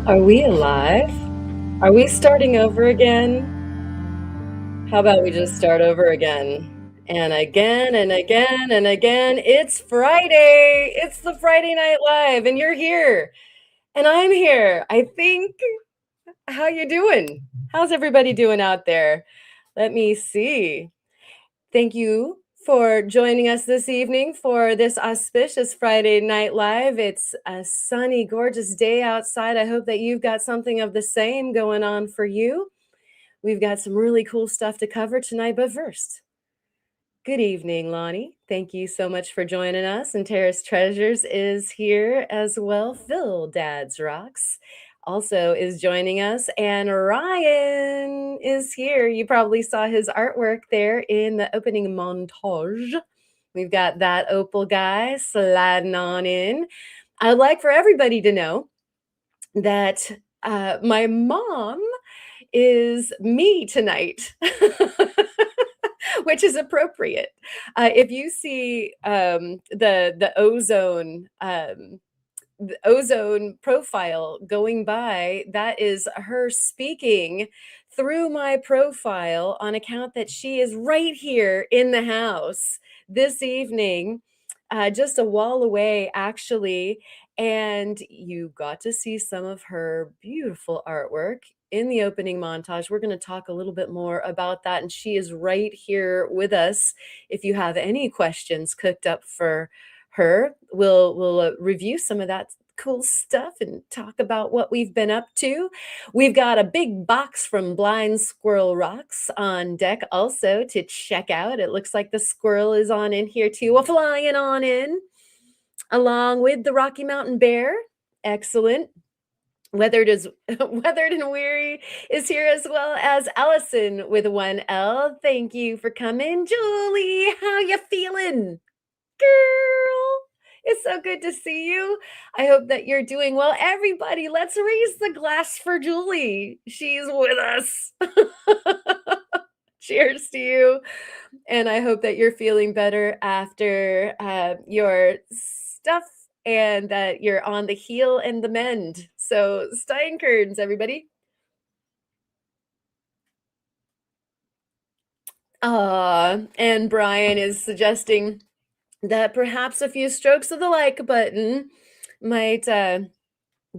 Are we alive? Are we starting over again? How about we just start over again? And again and again and again. It's Friday. It's the Friday Night Live, and you're here. And I'm here. I think. How you doing? How's everybody doing out there? Let me see. Thank you for joining us this evening for this auspicious Friday Night Live. It's a sunny, gorgeous day outside. I hope that you've got something of the same going on for you. We've got some really cool stuff to cover tonight, but first, good evening, Lonnie. Thank you so much for joining us. And Terrace Treasures is here as well. Phil Dad's Rocks also is joining us. And Ryan is here. You probably saw his artwork there in the opening montage. We've got that opal guy sliding on in. I'd like for everybody to know that my mom is me tonight. Which is appropriate. If you see the ozone profile going by, that is her speaking through my profile on account that she is right here in the house this evening, just a wall away, actually. And you got to see some of her beautiful artwork in the opening montage. We're going to talk a little bit more about that. And she is right here with us. If you have any questions cooked up for her, we'll review some of that cool stuff and talk about what we've been up to. We've got a big box from Blind Squirrel Rocks on deck also to check out. It looks like the squirrel is on in here too. We're flying on in along with the Rocky Mountain Bear. Excellent. Weathered is Weathered and Weary is here, as well as Allison with one L. Thank you for coming. Julie, how you feeling? Girl, it's so good to see you. I hope that you're doing well. Everybody, let's raise the glass for Julie. She's with us. Cheers to you. And I hope that you're feeling better after your stuff and that you're on the heel and the mend. So, Steinkerns, everybody. And Brian is suggesting that perhaps a few strokes of the like button might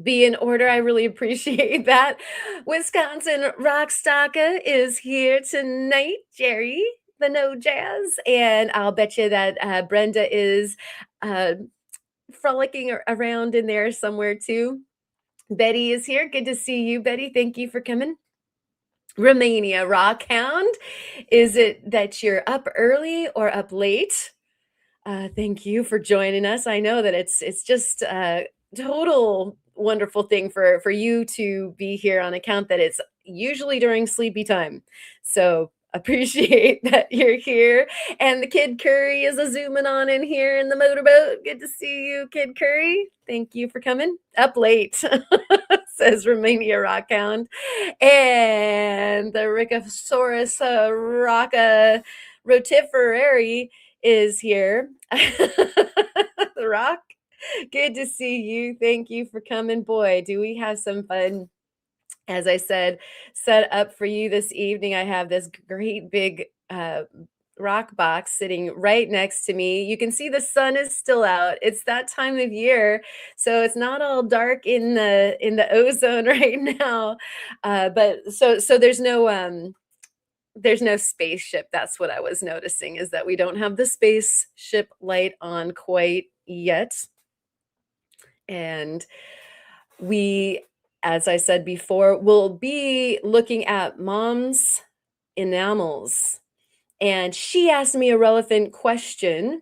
be in order. I really appreciate that. Wisconsin Rockstocka is here tonight, Jerry, the No Jazz. And I'll bet you that Brenda is uh, frolicking around in there somewhere too. Betty is here. Good to see you, Betty. Thank you for coming. Romania Rockhound, is it that you're up early or up late? Thank you for joining us. I know that it's just a total wonderful thing for you to be here on account that it's usually during sleepy time. So appreciate that you're here. And the Kid Curry is a zooming on in here in the motorboat. Good to see you, Kid Curry. Thank you for coming. Up late, says Romania Rockhound. And the Rickosaurus Rocka Rotiferari is here. The Rock, good to see you. Thank you for coming. Boy, do we have some fun. As I said, set up for you this evening. I have this great big rock box sitting right next to me. You can see the sun is still out. It's that time of year, so it's not all dark in the ozone right now. But so there's no spaceship. That's what I was noticing, is that we don't have the spaceship light on quite yet. And we, as I said before, will be looking at Mom's enamels. And she asked me a relevant question.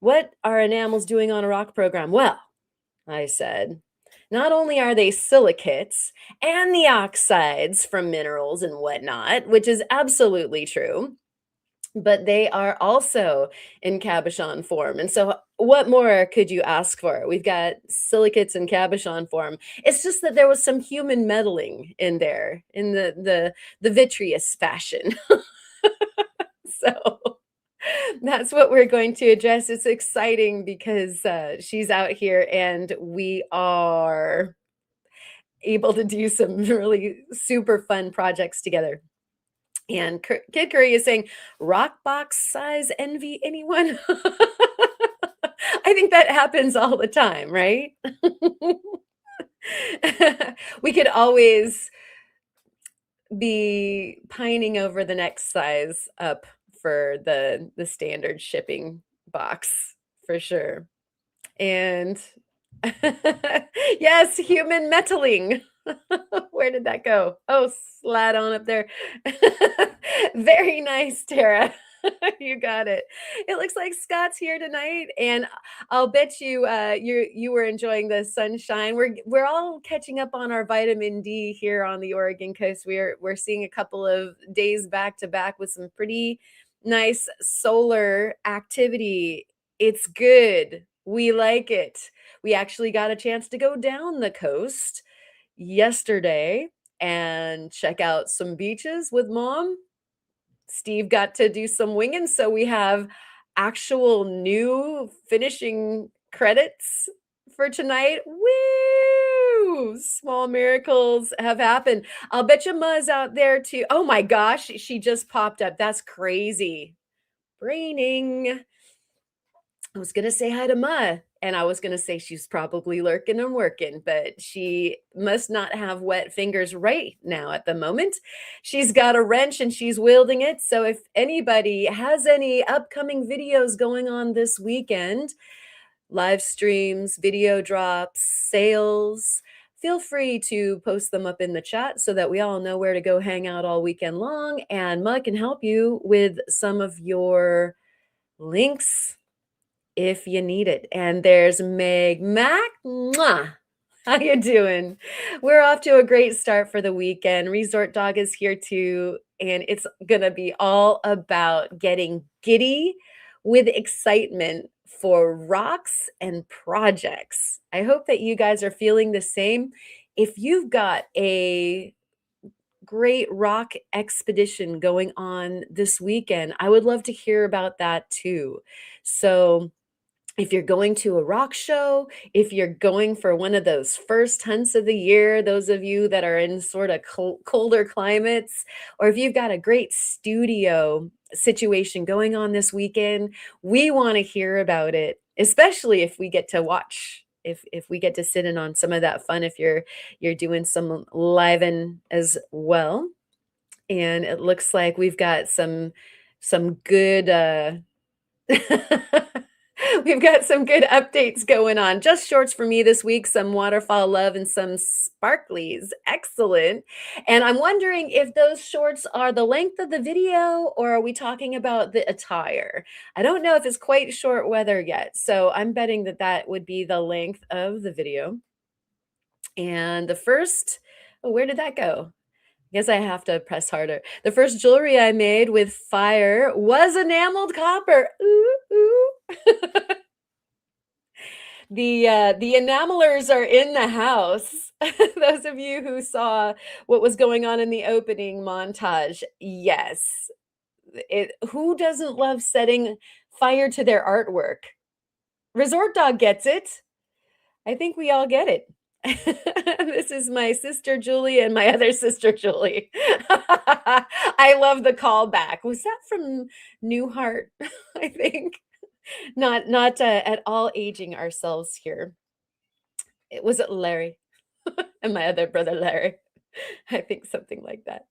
What are enamels doing on a rock program? Well, I said, not only are they silicates and the oxides from minerals and whatnot, which is absolutely true, but they are also in cabochon form. And so what more could you ask for? We've got silicates in cabochon form. It's just that there was some human meddling in there in the vitreous fashion. So That's what we're going to address. It's exciting because she's out here and we are able to do some really super fun projects together. And Kid Curry is saying, rock box size envy anyone? I think that happens all the time, right? We could always be pining over the next size up for the standard shipping box for sure. And yes, human metaling. Where did that go? Oh, slide on up there. Very nice, Tara. You got it. It looks like Scott's here tonight, and I'll bet you you were enjoying the sunshine. We're all catching up on our vitamin D here on the Oregon coast. We're seeing a couple of days back to back with some pretty nice solar activity. It's good. We like it. We actually got a chance to go down the coast yesterday and check out some beaches with mom. Steve got to do some winging, so we have actual new finishing credits for tonight. Woo! Small miracles have happened. I'll bet you Ma's out there too. Oh my gosh, she just popped up. That's crazy. Braining. I was gonna say hi to Ma, and I was gonna say she's probably lurking and working, but she must not have wet fingers right now at the moment. She's got a wrench and she's wielding it. So if anybody has any upcoming videos going on this weekend, live streams, video drops, sales, feel free to post them up in the chat so that we all know where to go hang out all weekend long. And Ma can help you with some of your links if you need it. And there's Meg Mac. Mwah. How you doing? We're off to a great start for the weekend. Resort Dog is here too, and it's going to be all about getting giddy with excitement for rocks and projects. I hope that you guys are feeling the same. If you've got a great rock expedition going on this weekend, I would love to hear about that too. So if you're going to a rock show, if you're going for one of those first hunts of the year, those of you that are in sort of colder climates, or if you've got a great studio situation going on this weekend, we want to hear about it, especially if we get to watch. If we get to sit in on some of that fun, if you're doing some live-in as well. And it looks like we've got some good we've got some good updates going on. Just shorts for me this week, some waterfall love and some sparklies. Excellent. And I'm wondering if those shorts are the length of the video or are we talking about the attire? I don't know if it's quite short weather yet. So I'm betting that that would be the length of the video. And the first, oh, where did that go? I guess I have to press harder. The first jewelry I made with fire was enameled copper. Ooh, ooh. The enamelers are in the house. Those of you who saw what was going on in the opening montage, yes. Who doesn't love setting fire to their artwork? Resort Dog gets it. I think we all get it. This is my sister Julie and my other sister Julie. I love the callback. Was that from Newhart? I think not at all aging ourselves here. It was it Larry and my other brother Larry. I think something like that.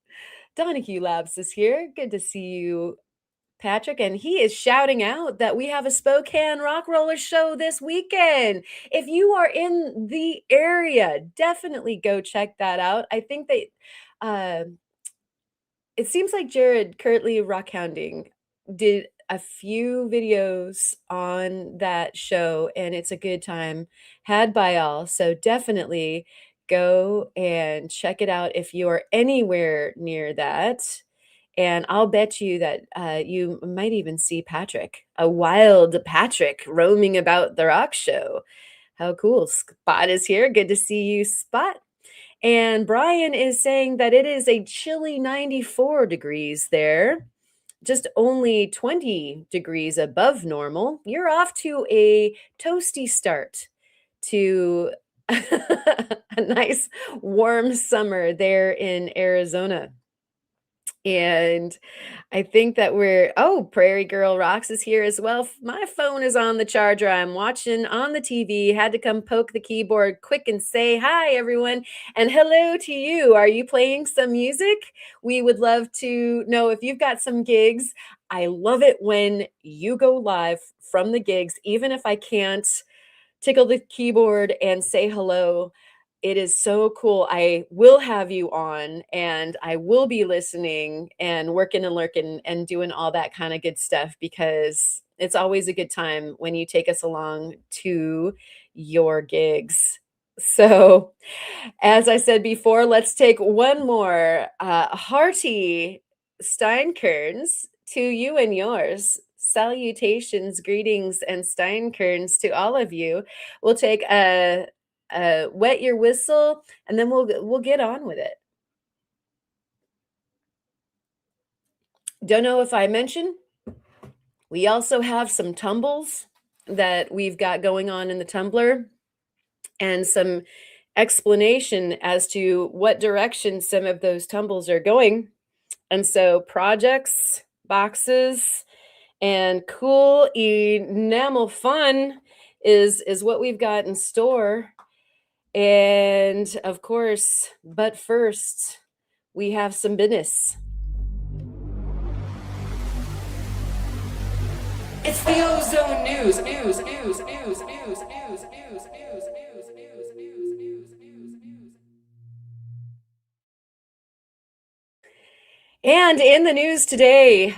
Donahue Labs is here. Good to see you, Patrick, and he is shouting out that we have a Spokane Rock Roller show this weekend. If you are in the area, definitely go check that out. I think that it seems like Jared, currently rock hounding, did a few videos on that show, and it's a good time had by all. So definitely go and check it out if you are anywhere near that. And I'll bet you that you might even see Patrick, a wild Patrick, roaming about the rock show. How cool. Spot is here. Good to see you, Spot. And Brian is saying that it is a chilly 94 degrees there. just only 20 degrees above normal, you're off to a toasty start to a nice warm summer there in Arizona. And I think that Prairie Girl Rocks is here as well. My phone is on the charger. I'm watching on the TV. Had to come poke the keyboard quick and say hi, everyone. And hello to you. Are you playing some music? We would love to know if you've got some gigs. I love it when you go live from the gigs, even if I can't tickle the keyboard and say hello. It is so cool. I will have you on and I will be listening and working and lurking and doing all that kind of good stuff because it's always a good time when you take us along to your gigs. So, as I said before, let's take one more hearty Steinkerns to you and yours. Salutations, greetings, and Steinkerns to all of you. We'll take a wet your whistle, and then we'll get on with it. Don't know if I mentioned, we also have some tumbles that we've got going on in the tumbler, and some explanation as to what direction some of those tumbles are going. And so projects, boxes, and cool enamel fun is what we've got in store. And of course, but first, we have some business. It's the ozone news, news, news, news, news, news, news, news, news, news, news, news, news. And in the news today,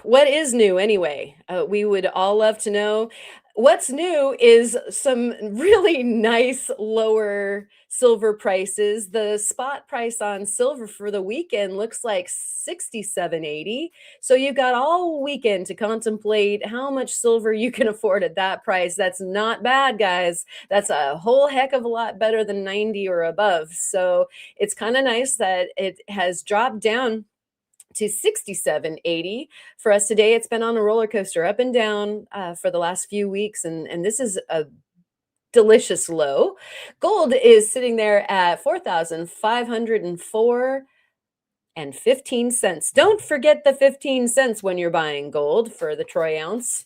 what is new anyway? We would all love to know. What's new is some really nice lower silver prices. The spot price on silver for the weekend looks like 67.80. So you've got all weekend to contemplate how much silver you can afford at that price. That's not bad, guys. That's a whole heck of a lot better than 90 or above. So it's kind of nice that it has dropped down to 67.80 for us today. It's been on a roller coaster up and down for the last few weeks, and this is a delicious low. Gold is sitting there at 4,504 and 15 cents. Don't forget the 15 cents when you're buying gold for the troy ounce.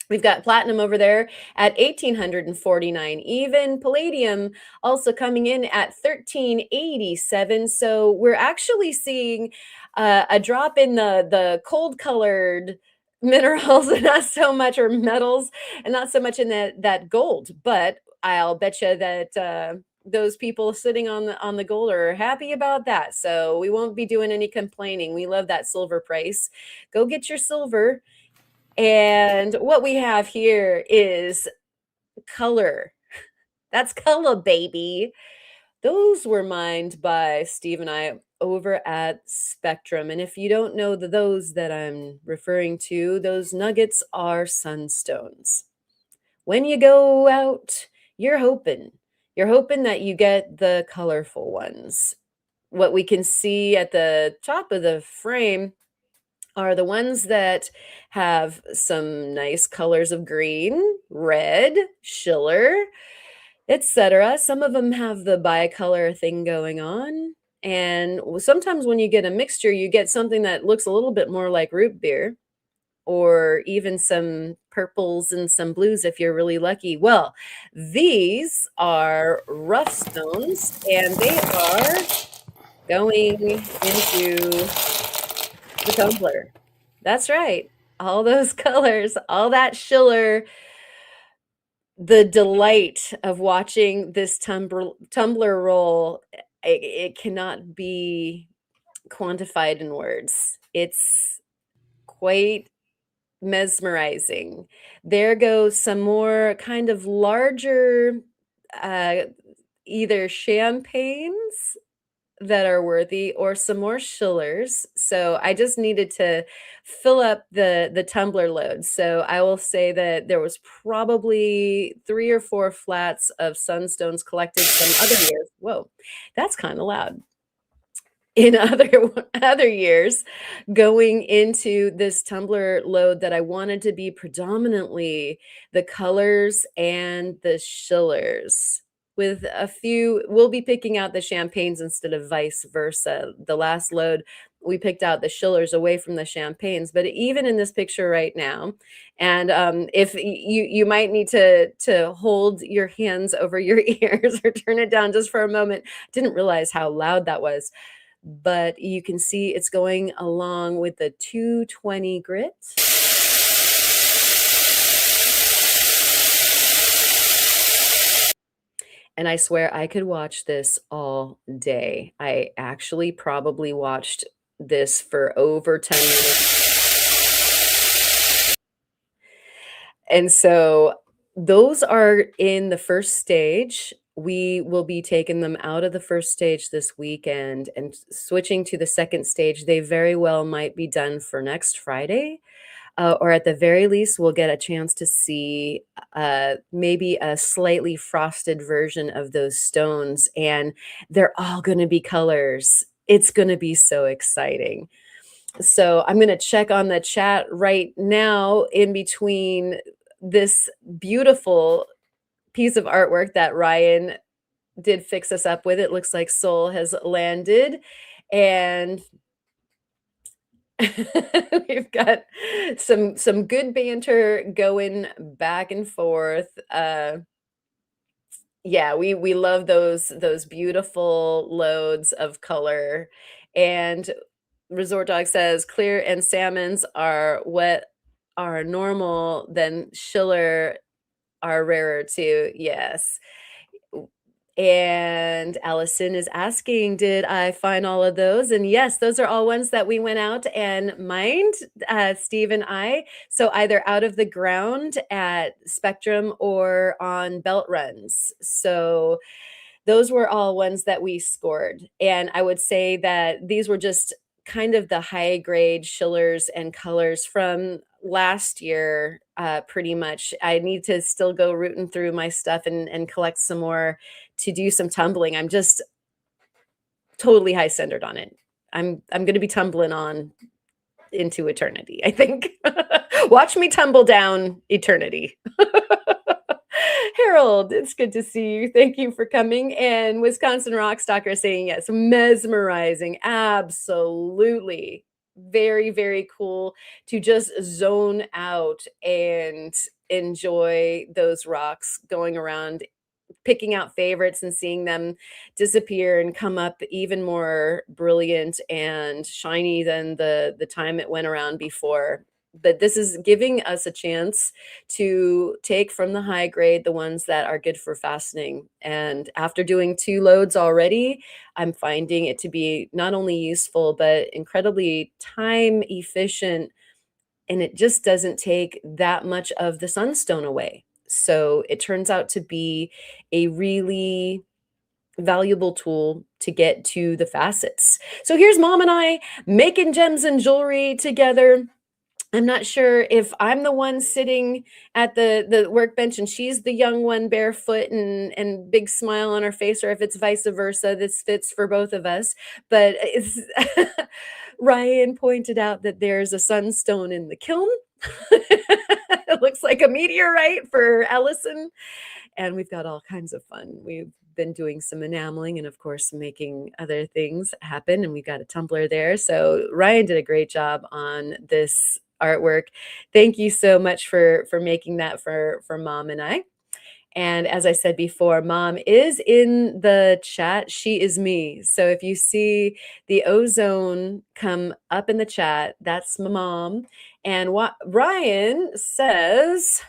We've got platinum over there at 1,849 even. Palladium also coming in at 1,387. So we're actually seeing a drop in the cold colored minerals and not so much, or metals, and not so much in that gold. But I'll bet you that those people sitting on the gold are happy about that. So we won't be doing any complaining. We love that silver price. Go get your silver. And what we have here is color. That's color, baby. Those were mined by Steve and I over at Spectrum. And if you don't know those that I'm referring to, those nuggets are sunstones. When you go out, you're hoping. You're hoping that you get the colorful ones. What we can see at the top of the frame are the ones that have some nice colors of green, red, Schiller, etc. Some of them have the bicolor thing going on. And sometimes when you get a mixture, you get something that looks a little bit more like root beer, or even some purples and some blues if you're really lucky. Well, these are rough stones, and they are going into the tumbler. That's right. All those colors, all that Schiller, the delight of watching this tumbler roll, it cannot be quantified in words. It's quite mesmerizing. There goes some more kind of larger, uh, either champagnes that are worthy, or some more Schillers. So I just needed to fill up the tumbler load. So I will say that there was probably 3 or 4 flats of Sunstones collected from other years. Whoa, that's kind of loud. in other years going into this tumbler load that I wanted to be predominantly the colors and the Schillers. With a few, we'll be picking out the champagnes instead of vice versa. The last load, we picked out the Schillers away from the champagnes. But even in this picture right now, and if you might need to hold your hands over your ears or turn it down just for a moment. Didn't realize how loud that was, but you can see it's going along with the 220 grit. And I swear I could watch this all day. I actually probably watched this for over 10 minutes. And so those are in the first stage. We will be taking them out of the first stage this weekend and switching to the second stage. They very well might be done for next Friday. Or at the very least, we'll get a chance to see maybe a slightly frosted version of those stones, and they're all going to be colors. It's going to be so exciting. So I'm going to check on the chat right now in between this beautiful piece of artwork that Ryan did fix us up with. It looks like Soul has landed, and we've got some good banter going back and forth. Yeah, we love those beautiful loads of color. And Resort Dog says clear and salmons are what are normal, then Schiller are rarer too. Yes. And Allison is asking, did I find all of those? And yes, those are all ones that we went out and mined, Steve and I. So either out of the ground at Spectrum or on belt runs. So those were all ones that we scored. And I would say that these were just kind of the high grade Schillers and colors from last year, pretty much. I need to still go rooting through my stuff and collect some more to do some tumbling. I'm just totally high centered on it. I'm going to be tumbling on into eternity, I think. Watch me tumble down eternity. Harold, it's good to see you. Thank you for coming. And Wisconsin Rockstalker saying yes, mesmerizing. Absolutely. Very, very cool to just zone out and enjoy those rocks going around, picking out favorites and seeing them disappear and come up even more brilliant and shiny than the time it went around before. But this is giving us a chance to take from the high grade the ones that are good for fastening. And after doing 2 loads already, I'm finding it to be not only useful, but incredibly time efficient. And it just doesn't take that much of the sunstone away. So it turns out to be a really valuable tool to get to the facets. So here's Mom and I making gems and jewelry together. I'm not sure if I'm the one sitting at the workbench and she's the young one barefoot and big smile on her face, or if it's vice versa. This fits for both of us. But it's Ryan pointed out that there's a sunstone in the kiln. It looks like a meteorite for Ellison. And we've got all kinds of fun. We've been doing some enameling and, of course, making other things happen. And we've got a tumbler there. So Ryan did a great job on this artwork. Thank you so much for making that for Mom and I. And as I said before, Mom is in the chat. She is me. So if you see the ozone come up in the chat, that's my mom. And what Ryan says,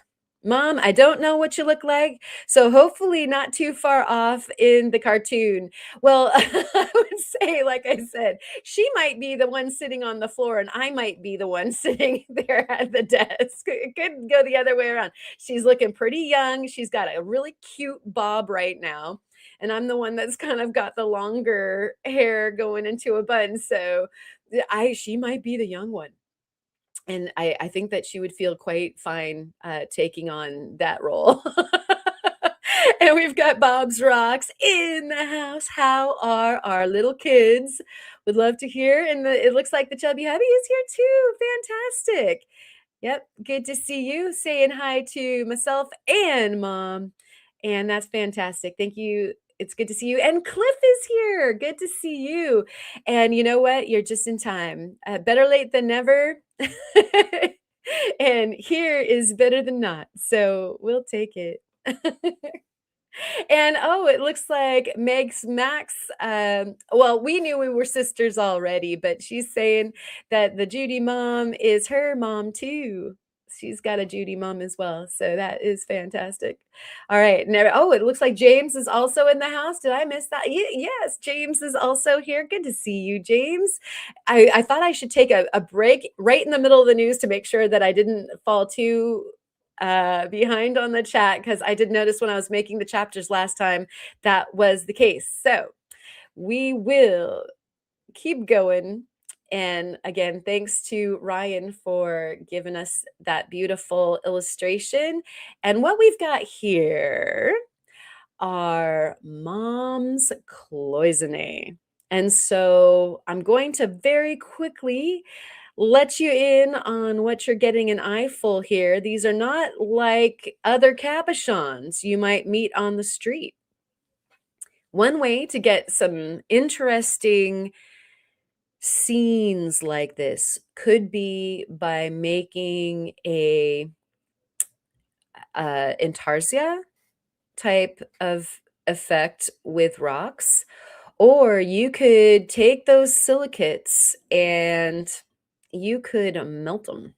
Mom, I don't know what you look like, so hopefully not too far off in the cartoon. Well, I would say, like I said, she might be the one sitting on the floor and I might be the one sitting there at the desk. It could go the other way around. She's looking pretty young. She's got a really cute bob right now. And I'm the one that's kind of got the longer hair going into a bun. So she might be the young one. And I think that she would feel quite fine taking on that role. And we've got Bob's Rocks in the house. How are our little kids? Would love to hear. And it looks like the chubby hubby is here too. Fantastic. Yep, good to see you. Saying hi to myself and mom. And that's fantastic. Thank you. It's good to see you. And Cliff is here. Good to see you. And you know what? You're just in time. Better late than never. And here is better than not. So we'll take it. And oh, it looks like Meg's Max. Well, we knew we were sisters already, but she's saying that the Judy mom is her mom too. She's got a Judy mom as well. So that is fantastic. All right. Now, oh, it looks like James is also in the house. Did I miss that? Yes, James is also here. Good to see you, James. I thought I should take a break right in the middle of the news to make sure that I didn't fall too behind on the chat because I did notice when I was making the chapters last time that was the case. So we will keep going. And again, thanks to Ryan for giving us that beautiful illustration. And what we've got here are Mom's cloisonne. And so I'm going to very quickly let you in on what you're getting an eyeful here. These are not like other cabochons you might meet on the street. One way to get some interesting scenes like this could be by making a intarsia type of effect with rocks, or you could take those silicates and you could melt them.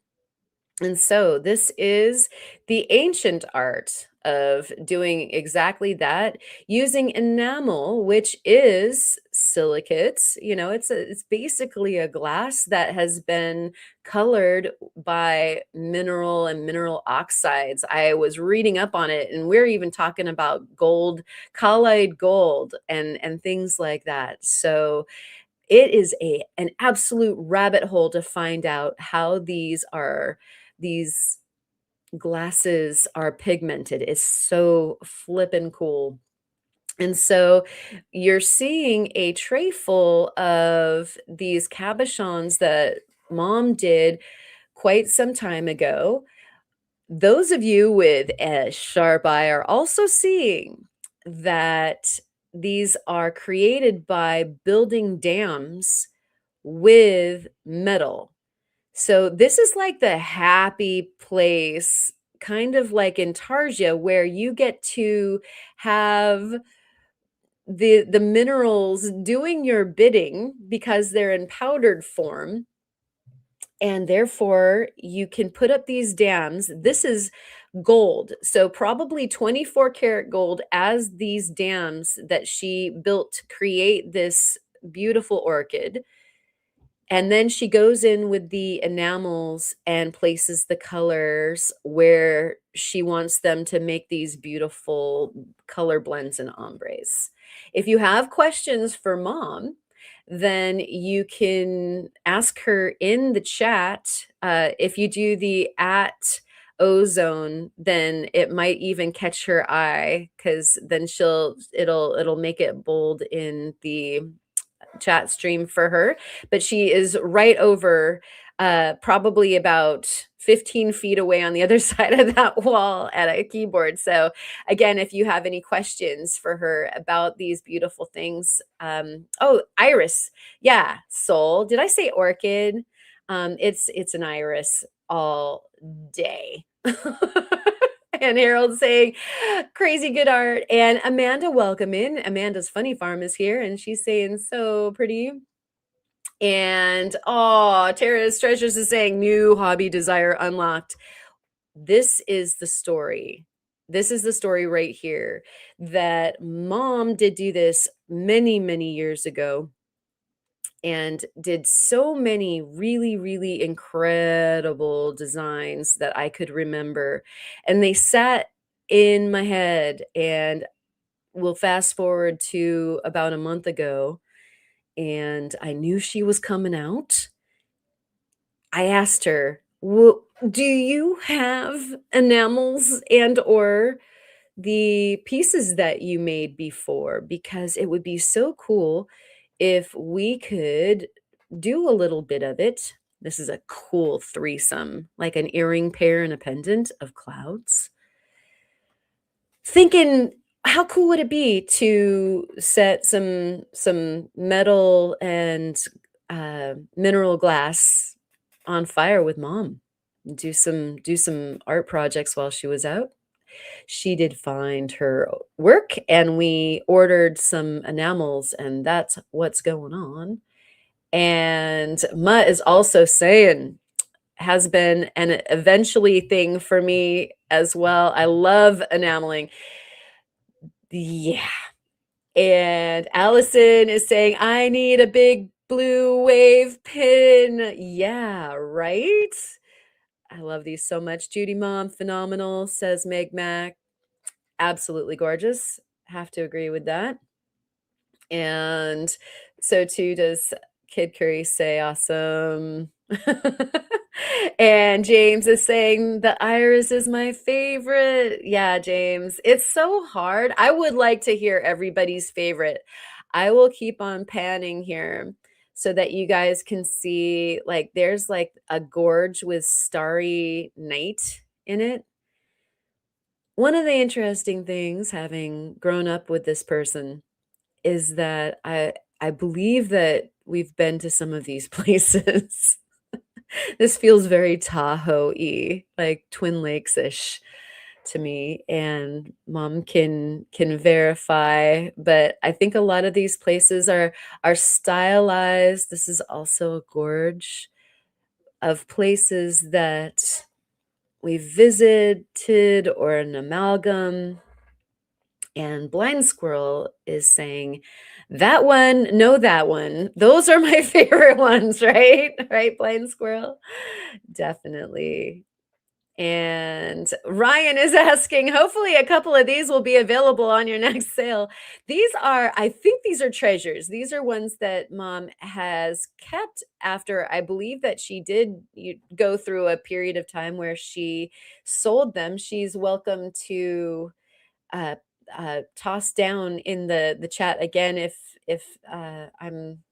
And so this is the ancient art of doing exactly that, using enamel, which is silicates. You know, it's basically a glass that has been colored by mineral and mineral oxides. I was reading up on it, and we're even talking about gold, colloid gold, and things like that. So it is an absolute rabbit hole to find out how these glasses are pigmented. Is so flippin' cool. And so you're seeing a tray full of these cabochons that mom did quite some time ago. Those of you with a sharp eye are also seeing that these are created by building dams with metal. So this is like the happy place, kind of like Intarsia, where you get to have the minerals doing your bidding because they're in powdered form. And therefore, you can put up these dams. This is gold. So probably 24 karat gold as these dams that she built to create this beautiful orchid. And then she goes in with the enamels and places the colors where she wants them to make these beautiful color blends and ombres. If you have questions for mom, then you can ask her in the chat. If you do the at ozone, then it might even catch her eye because then it'll make it bold in the chat stream for her, but she is right over probably about 15 feet away on the other side of that wall at a keyboard. So again, if you have any questions for her about these beautiful things, oh, iris. Yeah, soul. Did I say orchid? It's an iris all day. And Harold saying, crazy good art. And Amanda, welcome in. Amanda's Funny Farm is here, and she's saying, so pretty. And oh, Tara's Treasures is saying, new hobby desire unlocked. This is the story. This is the story right here that mom did do this many, many years ago and did so many really, really incredible designs that I could remember. And they sat in my head. And we'll fast forward to about a month ago, and I knew she was coming out. I asked her, do you have enamels and or the pieces that you made before, because it would be so cool if we could do a little bit of it. This is a cool threesome, like an earring pair and a pendant of clouds. Thinking, how cool would it be to set some metal and mineral glass on fire with mom? Do some art projects while she was out. She did find her work, and we ordered some enamels, and that's what's going on. And Mutt is also saying, has been an eventually thing for me as well. I love enameling. Yeah. And Allison is saying, I need a big blue wave pin. Yeah, right? I love these so much. Judy Mom, phenomenal, says Meg Mac. Absolutely gorgeous. Have to agree with that. And so too does Kid Curry say awesome. And James is saying the iris is my favorite. Yeah, James, it's so hard. I would like to hear everybody's favorite. I will keep on panning here so that you guys can see, like, there's like a gorge with starry night in it. One of the interesting things, having grown up with this person, is that I believe that we've been to some of these places. This feels very Tahoe-y, like Twin Lakes-ish to me, and mom can verify, but I think a lot of these places are stylized. This is also a gorge of places that we visited or an amalgam. And Blind Squirrel is saying, that one, no, that one. Those are my favorite ones, right? Right, Blind Squirrel? Definitely. And Ryan is asking, hopefully a couple of these will be available on your next sale. These are, I think these are treasures. These are ones that mom has kept after, I believe that she did go through a period of time where she sold them. She's welcome to uh, toss down in the chat again if I'm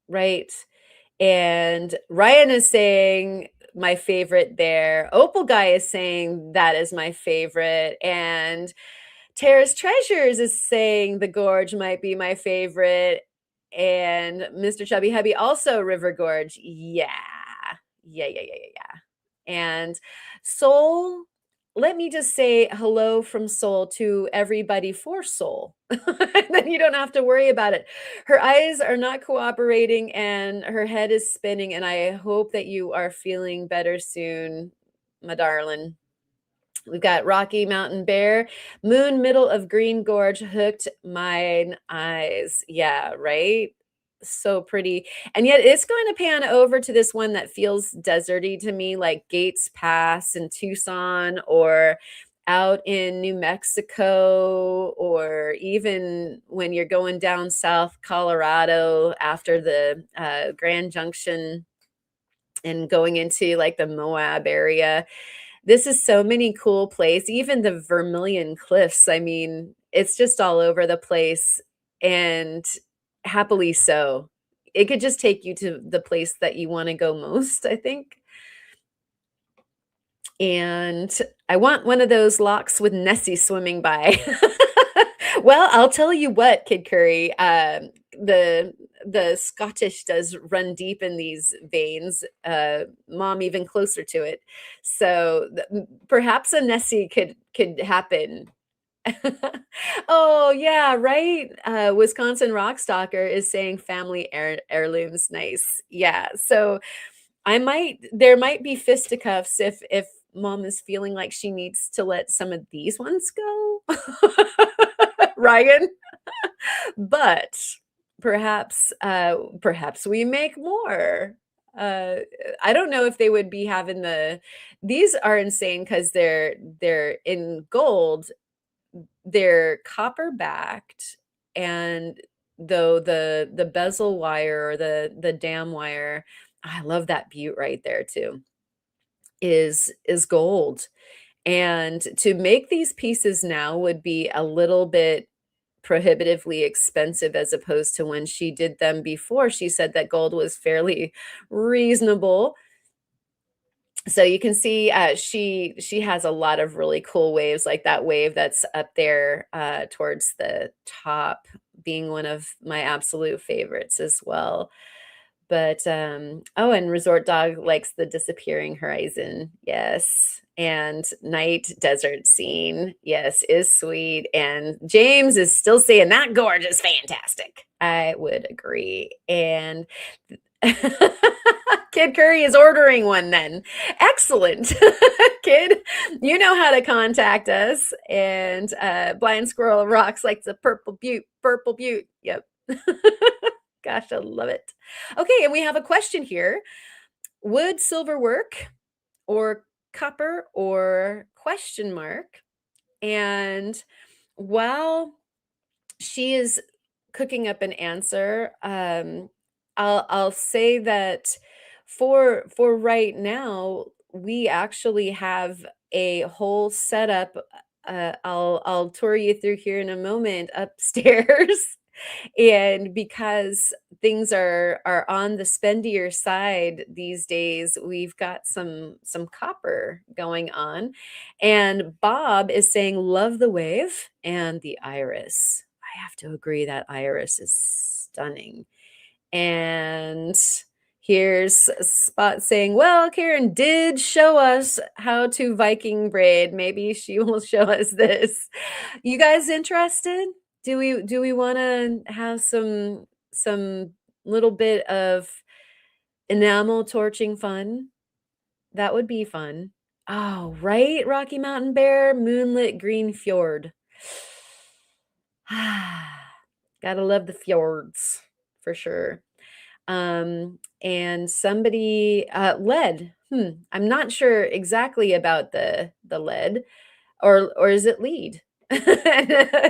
right. And Ryan is saying my favorite there. Opal Guy is saying that is my favorite. And Tara's Treasures is saying the gorge might be my favorite. And Mr. Chubby Hubby also River Gorge. Yeah. Yeah. And Soul, let me just say hello from Soul to everybody for Soul. Then you don't have to worry about it. Her eyes are not cooperating and her head is spinning, and I hope that you are feeling better soon, my darling. We've got Rocky Mountain Bear, Moon, middle of Green Gorge, hooked mine eyes. Yeah, right? So pretty. And yet it's going to pan over to this one that feels deserty to me, like Gates Pass in Tucson or out in New Mexico, or even when you're going down south Colorado after the Grand Junction and going into like the Moab area. This is so many cool places, even the Vermilion Cliffs. I mean, it's just all over the place, and happily so. It could just take you to the place that you want to go most, I think. And I want one of those locks with Nessie swimming by. Well, I'll tell you what, Kid Curry, the Scottish does run deep in these veins, mom even closer to it. So perhaps a Nessie could happen. Oh, yeah, right. Wisconsin Rockstalker is saying family heirlooms. Nice. Yeah. So there might be fisticuffs if mom is feeling like she needs to let some of these ones go. Ryan. But perhaps we make more. Uh, I don't know if they would be having these are insane because they're in gold, they're copper backed, and though the bezel wire or the dam wire, I love that butte right there too, is gold. And to make these pieces now would be a little bit prohibitively expensive as opposed to when she did them before. She said that gold was fairly reasonable. So you can see she has a lot of really cool waves, like that wave that's up there towards the top being one of my absolute favorites as well. But oh, and Resort Dog likes the disappearing horizon. Yes. And night desert scene. Yes, is sweet. And James is still saying that gorgeous, fantastic. I would agree. And Kid Curry is ordering one then. Excellent. Kid, you know how to contact us. And Blind Squirrel Rocks likes a purple butte. Purple butte. Yep. Gosh, I love it. Okay, and we have a question here. Would silver work or copper or question mark? And while she is cooking up an answer, I'll say that for right now, we actually have a whole setup. I'll tour you through here in a moment upstairs. And because things are on the spendier side these days, we've got some copper going on. And Bob is saying, love the wave and the iris. I have to agree that iris is stunning. And here's Spot saying, well, Karen did show us how to Viking braid. Maybe she will show us this. You guys interested? Do we want to have some little bit of enamel torching fun? That would be fun. Oh, right, Rocky Mountain Bear, moonlit green fjord. Gotta love the fjords for sure. And somebody lead. I'm not sure exactly about the lead, or is it lead?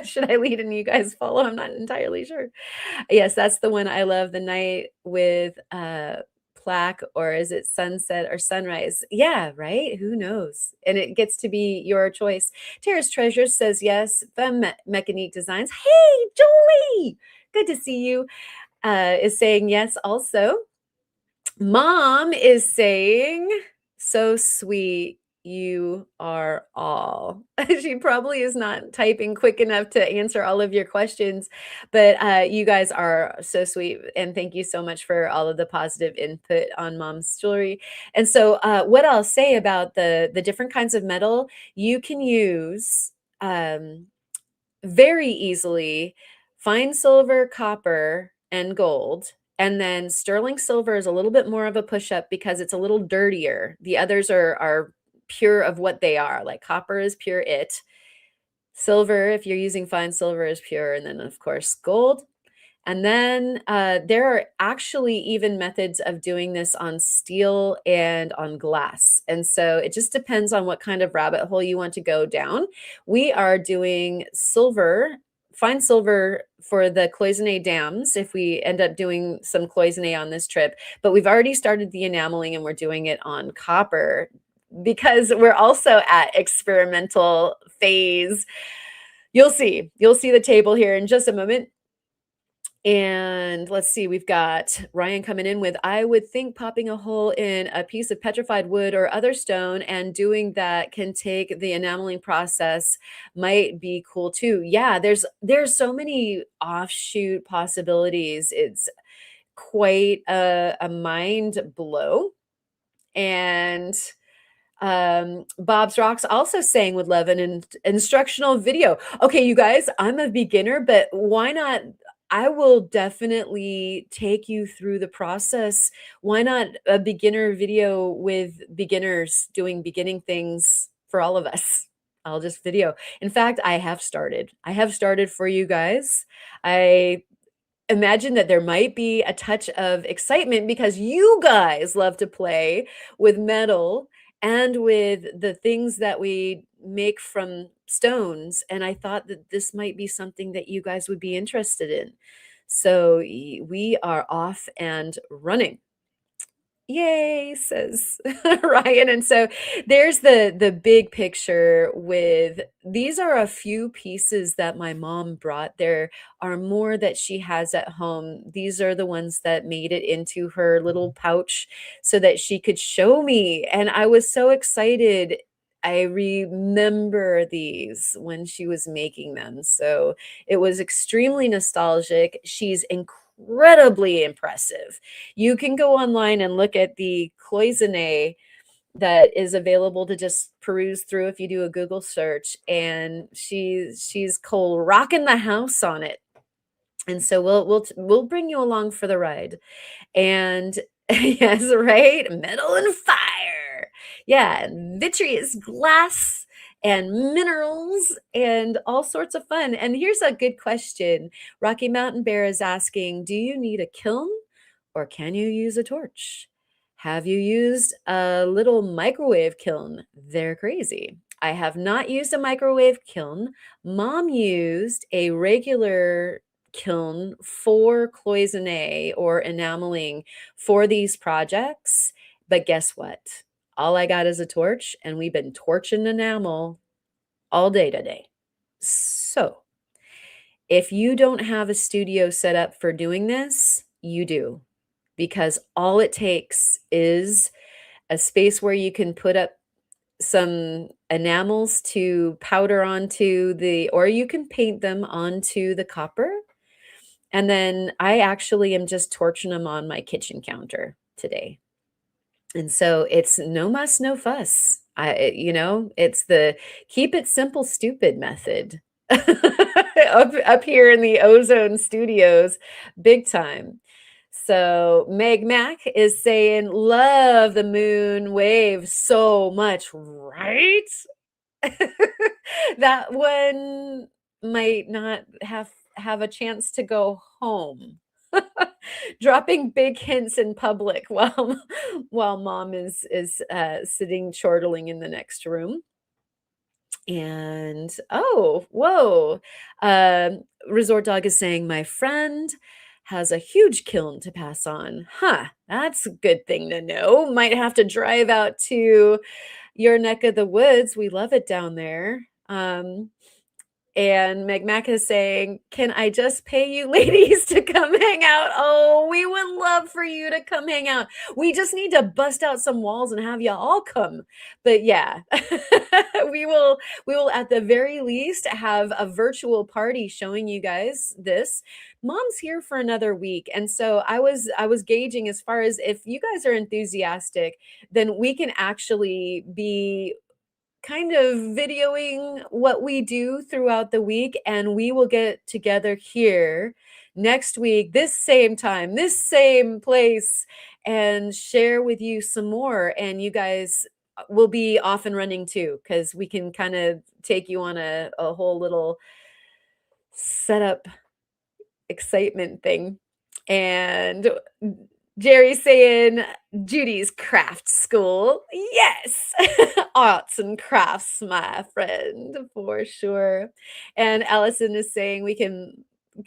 Should I lead and you guys follow? I'm not entirely sure. Yes, that's the one I love. The night with plaque, or is it sunset or sunrise? Yeah, right. Who knows? And it gets to be your choice. Terrace Treasures says yes. Femme Mechanique Designs. Hey, Julie, good to see you. Is saying yes also. Mom is saying, so sweet, you are all. She probably is not typing quick enough to answer all of your questions, but you guys are so sweet. And thank you so much for all of the positive input on Mom's jewelry. And so what I'll say about the different kinds of metal, you can use very easily fine silver, copper, and gold. And then sterling silver is a little bit more of a push up because it's a little dirtier. The others are pure of what they are. Like copper is pure it. Silver, if you're using fine silver, is pure. And then, of course, gold. And then there are actually even methods of doing this on steel and on glass. And so it just depends on what kind of rabbit hole you want to go down. We are doing silver, fine silver for the cloisonne dams if we end up doing some cloisonne on this trip. But we've already started the enameling and we're doing it on copper because we're also at experimental phase. You'll see the table here in just a moment. And let's see, we've got Ryan coming in with, I would think popping a hole in a piece of petrified wood or other stone and doing that can take the enameling process might be cool too. Yeah, there's so many offshoot possibilities. It's quite a mind blow. And Bob's Rocks also saying would love an instructional video. Okay, you guys, I'm a beginner, but why not? I will definitely take you through the process. Why not a beginner video with beginners doing beginning things for all of us? I'll just video. In fact, I have started. I have started for you guys. I imagine that there might be a touch of excitement because you guys love to play with metal and with the things that we make from stones. And I thought that this might be something that you guys would be interested in. So we are off and running. Yay, says Ryan. And so there's the big picture with these are a few pieces that my mom brought. There are more that she has at home. These are the ones that made it into her little pouch so that she could show me. And I was so excited. I remember these when she was making them. So it was extremely nostalgic. She's incredibly impressive. You can go online and look at the cloisonne that is available to just peruse through if you do a Google search, and she's cool rocking the house on it. And so we'll bring you along for the ride. And yes, right? Metal and fire. Yeah, vitreous glass and minerals and all sorts of fun. And here's a good question. Rocky Mountain Bear is asking, do you need a kiln or can you use a torch? Have you used a little microwave kiln? They're crazy. I have not used a microwave kiln. Mom used a regular kiln for cloisonne or enameling for these projects. But guess what? All I got is a torch, and we've been torching enamel all day today. So if you don't have a studio set up for doing this, you do, because all it takes is a space where you can put up some enamels to powder onto the, or you can paint them onto the copper. And then I actually am just torching them on my kitchen counter today. And so it's no muss, no fuss. It's the keep it simple, stupid method up here in the Ozone Studios, big time. So Meg Mac is saying, love the moon wave so much, right? That one might not have a chance to go home. Dropping big hints in public while mom is sitting chortling in the next room. And oh, whoa. Resort Dog is saying, my friend has a huge kiln to pass on. Huh, that's a good thing to know. Might have to drive out to your neck of the woods. We love it down there. And Meg Mac is saying, can I just pay you ladies to come hang out? Oh, we would love for you to come hang out. We just need to bust out some walls and have you all come. But yeah, we will at the very least have a virtual party showing you guys this. Mom's here for another week. And so I was gauging as far as if you guys are enthusiastic, then we can actually be kind of videoing what we do throughout the week, and we will get together here next week, this same time, this same place, and share with you some more. And you guys will be off and running too, because we can kind of take you on a whole little setup excitement thing. And Jerry's saying Judy's craft school. Yes. Arts and crafts, my friend, for sure. And Allison is saying we can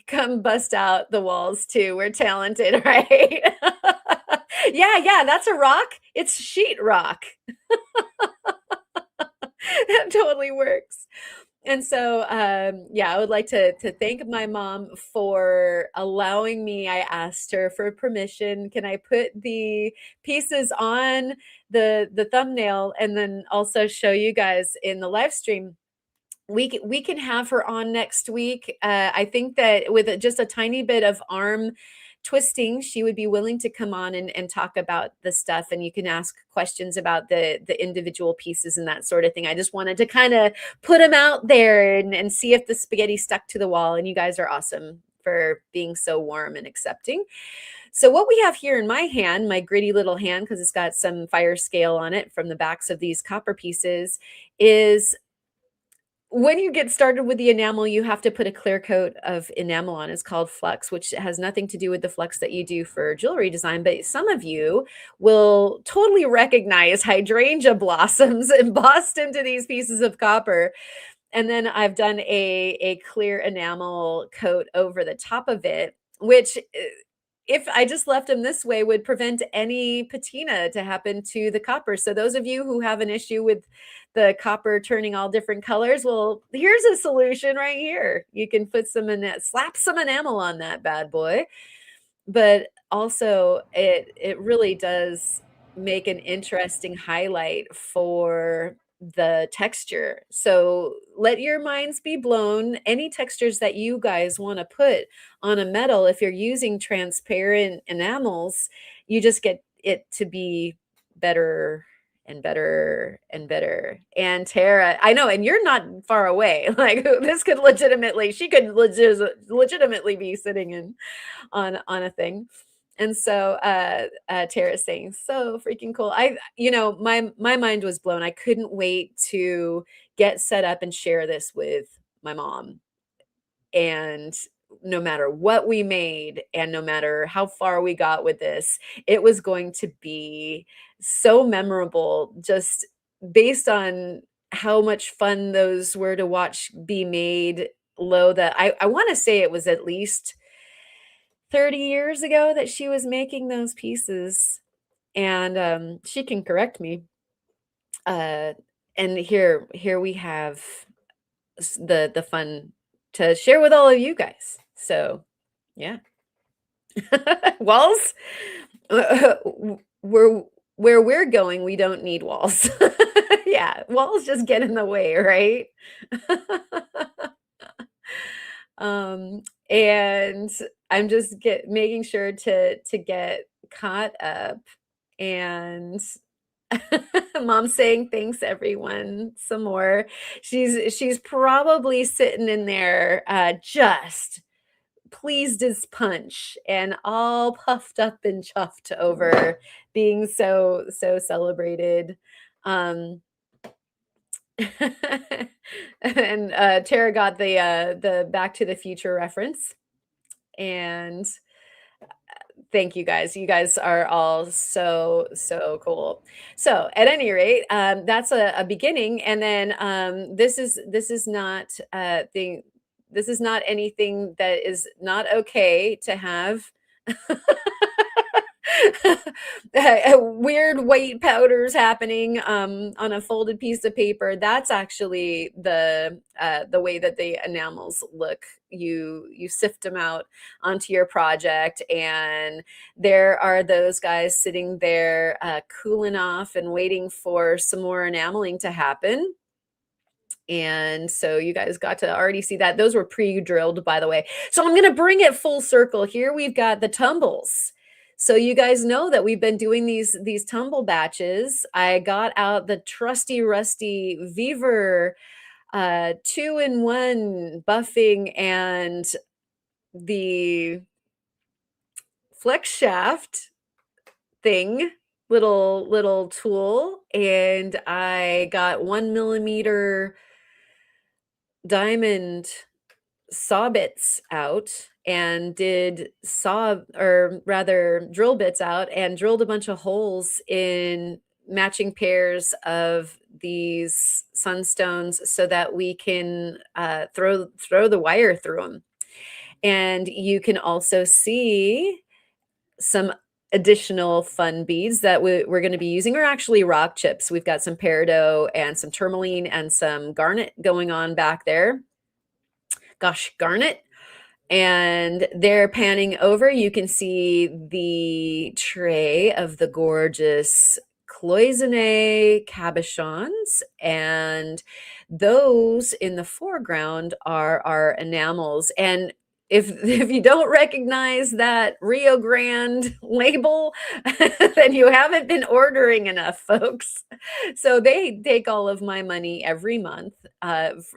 come bust out the walls too. We're talented, right? Yeah, that's a rock. It's sheet rock. That totally works. And so, I would like to thank my mom for allowing me. I asked her for permission. Can I put the pieces on the thumbnail and then also show you guys in the live stream? We can have her on next week. I think that with just a tiny bit of arm twisting, she would be willing to come on and talk about the stuff, and you can ask questions about the individual pieces and that sort of thing. I just wanted to kind of put them out there and see if the spaghetti stuck to the wall, and you guys are awesome for being so warm and accepting. So what we have here in my hand, my gritty little hand, because it's got some fire scale on it from the backs of these copper pieces, is when you get started with the enamel, you have to put a clear coat of enamel on. It's called flux, which has nothing to do with the flux that you do for jewelry design. But some of you will totally recognize hydrangea blossoms embossed into these pieces of copper. And then I've done a clear enamel coat over the top of it, which if I just left them this way would prevent any patina to happen to the copper. So those of you who have an issue with the copper turning all different colors, well, here's a solution right here. You can put slap some enamel on that bad boy. But also it really does make an interesting highlight for the texture. So let your minds be blown. Any textures that you guys want to put on a metal, if you're using transparent enamels, you just get it to be better and better and better. And Tara, I know, and you're not far away. Like this could legitimately, she could legitimately be sitting in on a thing. And so Tara's saying, so freaking cool. My mind was blown. I couldn't wait to get set up and share this with my mom. And no matter what we made and no matter how far we got with this, it was going to be so memorable, just based on how much fun those were to watch be made. Low that I want to say it was at least 30 years ago that she was making those pieces, and she can correct me. And here we have the fun to share with all of you guys. So yeah. Walls, we're where we're going, we don't need walls. Yeah, walls just get in the way, right? And I'm just making sure to get caught up, and Mom's saying thanks everyone some more. She's probably sitting in there just pleased as punch and all puffed up and chuffed over being so celebrated. And Tara got the Back to the Future reference, and thank you guys. You guys are all so cool. So at any rate, that's a beginning, and then this is not this is not anything that is not okay to have. Weird white powders happening on a folded piece of paper. That's actually the way that the enamels look. You sift them out onto your project, and there are those guys sitting there cooling off and waiting for some more enameling to happen. And so you guys got to already see that. Those were pre-drilled, by the way. So I'm going to bring it full circle here. We've got the tumbles. So you guys know that we've been doing these tumble batches. I got out the trusty rusty Weaver 2-in-1 buffing and the flex shaft thing, little tool, and I got 1mm diamond saw bits out and did drill bits out and drilled a bunch of holes in matching pairs of these Sunstones so that we can throw the wire through them. And you can also see some additional fun beads that we're going to be using are actually rock chips. We've got some peridot and some tourmaline and some garnet going on back there. Gosh, garnet. And they're panning over. You can see the tray of the gorgeous cloisonne cabochons, and those in the foreground are our enamels. And if you don't recognize that Rio Grande label, then you haven't been ordering enough, folks. So they take all of my money every month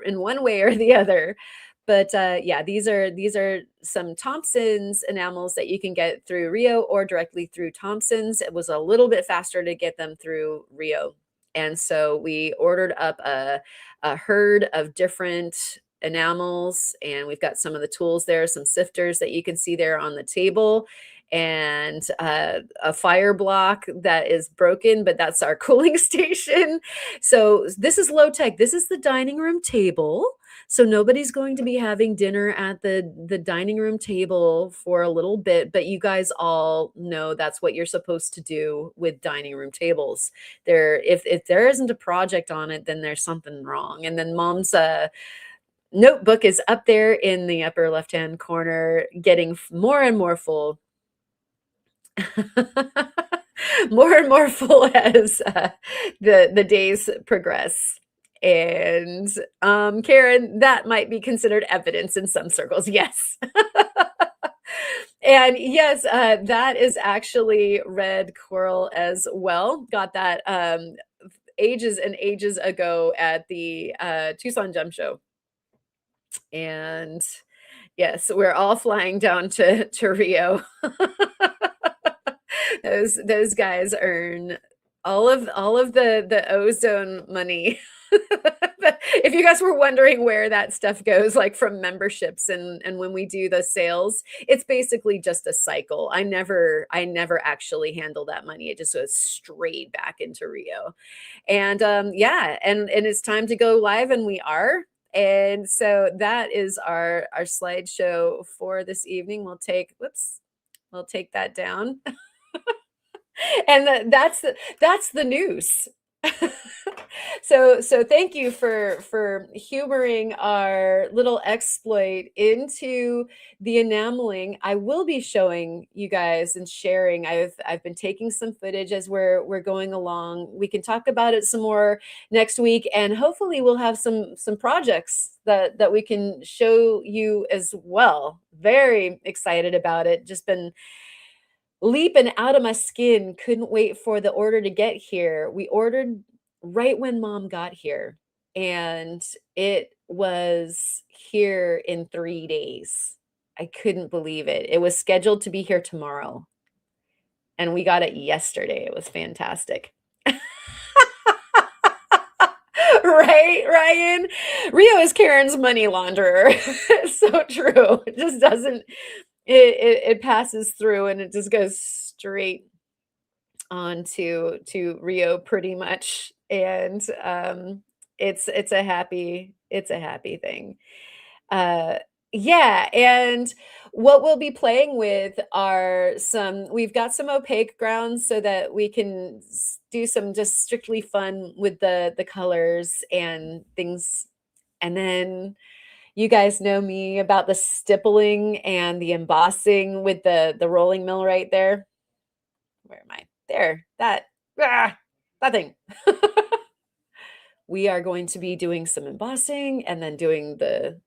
in one way or the other. But yeah, these are some Thompson's enamels that you can get through Rio or directly through Thompson's. It was a little bit faster to get them through Rio. And so we ordered up a herd of different enamels, and we've got some of the tools there, some sifters that you can see there on the table, and a fire block that is broken, but that's our cooling station. So this is low tech. This is the dining room table. So nobody's going to be having dinner at the dining room table for a little bit, but you guys all know that's what you're supposed to do with dining room tables. If there isn't a project on it, then there's something wrong. And then mom's notebook is up there in the upper left-hand corner, getting more and more full. More and more full as the days progress. And Karen, that might be considered evidence in some circles. Yes. And yes, that is actually red coral as well. Got that ages and ages ago at the Tucson Gem Show. And yes, we're all flying down to Rio. Those guys earn all of the ozone money. If you guys were wondering where that stuff goes, like from memberships and when we do the sales, it's basically just a cycle. I never actually handle that money. It just goes straight back into Rio. And yeah, and it's time to go live, and we are. And so that is our slideshow for this evening. We'll take that down. And that's the news. So thank you for humoring our little exploit into the enameling. I will be showing you guys and sharing. I've been taking some footage as we're going along. We can talk about it some more next week, and hopefully we'll have some projects that we can show you as well. Very excited about it. Just been leaping out of my skin. Couldn't wait for the order to get here. We ordered right when mom got here, and it was here in 3 days. I couldn't believe it. It was scheduled to be here tomorrow, and we got it yesterday. It was fantastic. Right, Ryan? Rio is Karen's money launderer. It's so true. It just doesn't, it passes through and it just goes straight on to Rio pretty much. And it's a happy thing. Yeah, and what we'll be playing with are we've got some opaque grounds so that we can do some just strictly fun with the colors and things. And then you guys know me about the stippling and the embossing with the rolling mill right there. Where am I? There, that thing. We are going to be doing some embossing and then doing the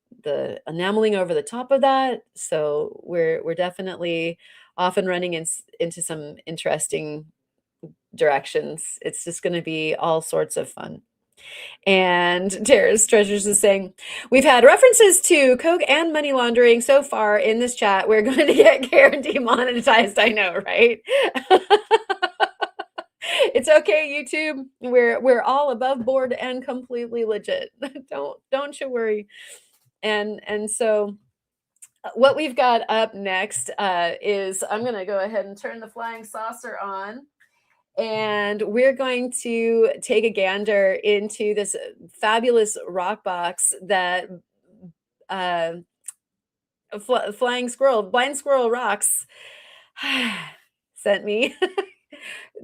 enameling over the top of that. So we're definitely off and running into some interesting directions. It's just going to be all sorts of fun. And Tara's Treasures is saying, we've had references to coke and money laundering so far in this chat. We're going to get Karen demonetized. I know, right? It's okay, YouTube. We're all above board and completely legit. Don't you worry. And so what we've got up next is I'm going to go ahead and turn the flying saucer on. And we're going to take a gander into this fabulous rock box that Blind Squirrel Rocks sent me.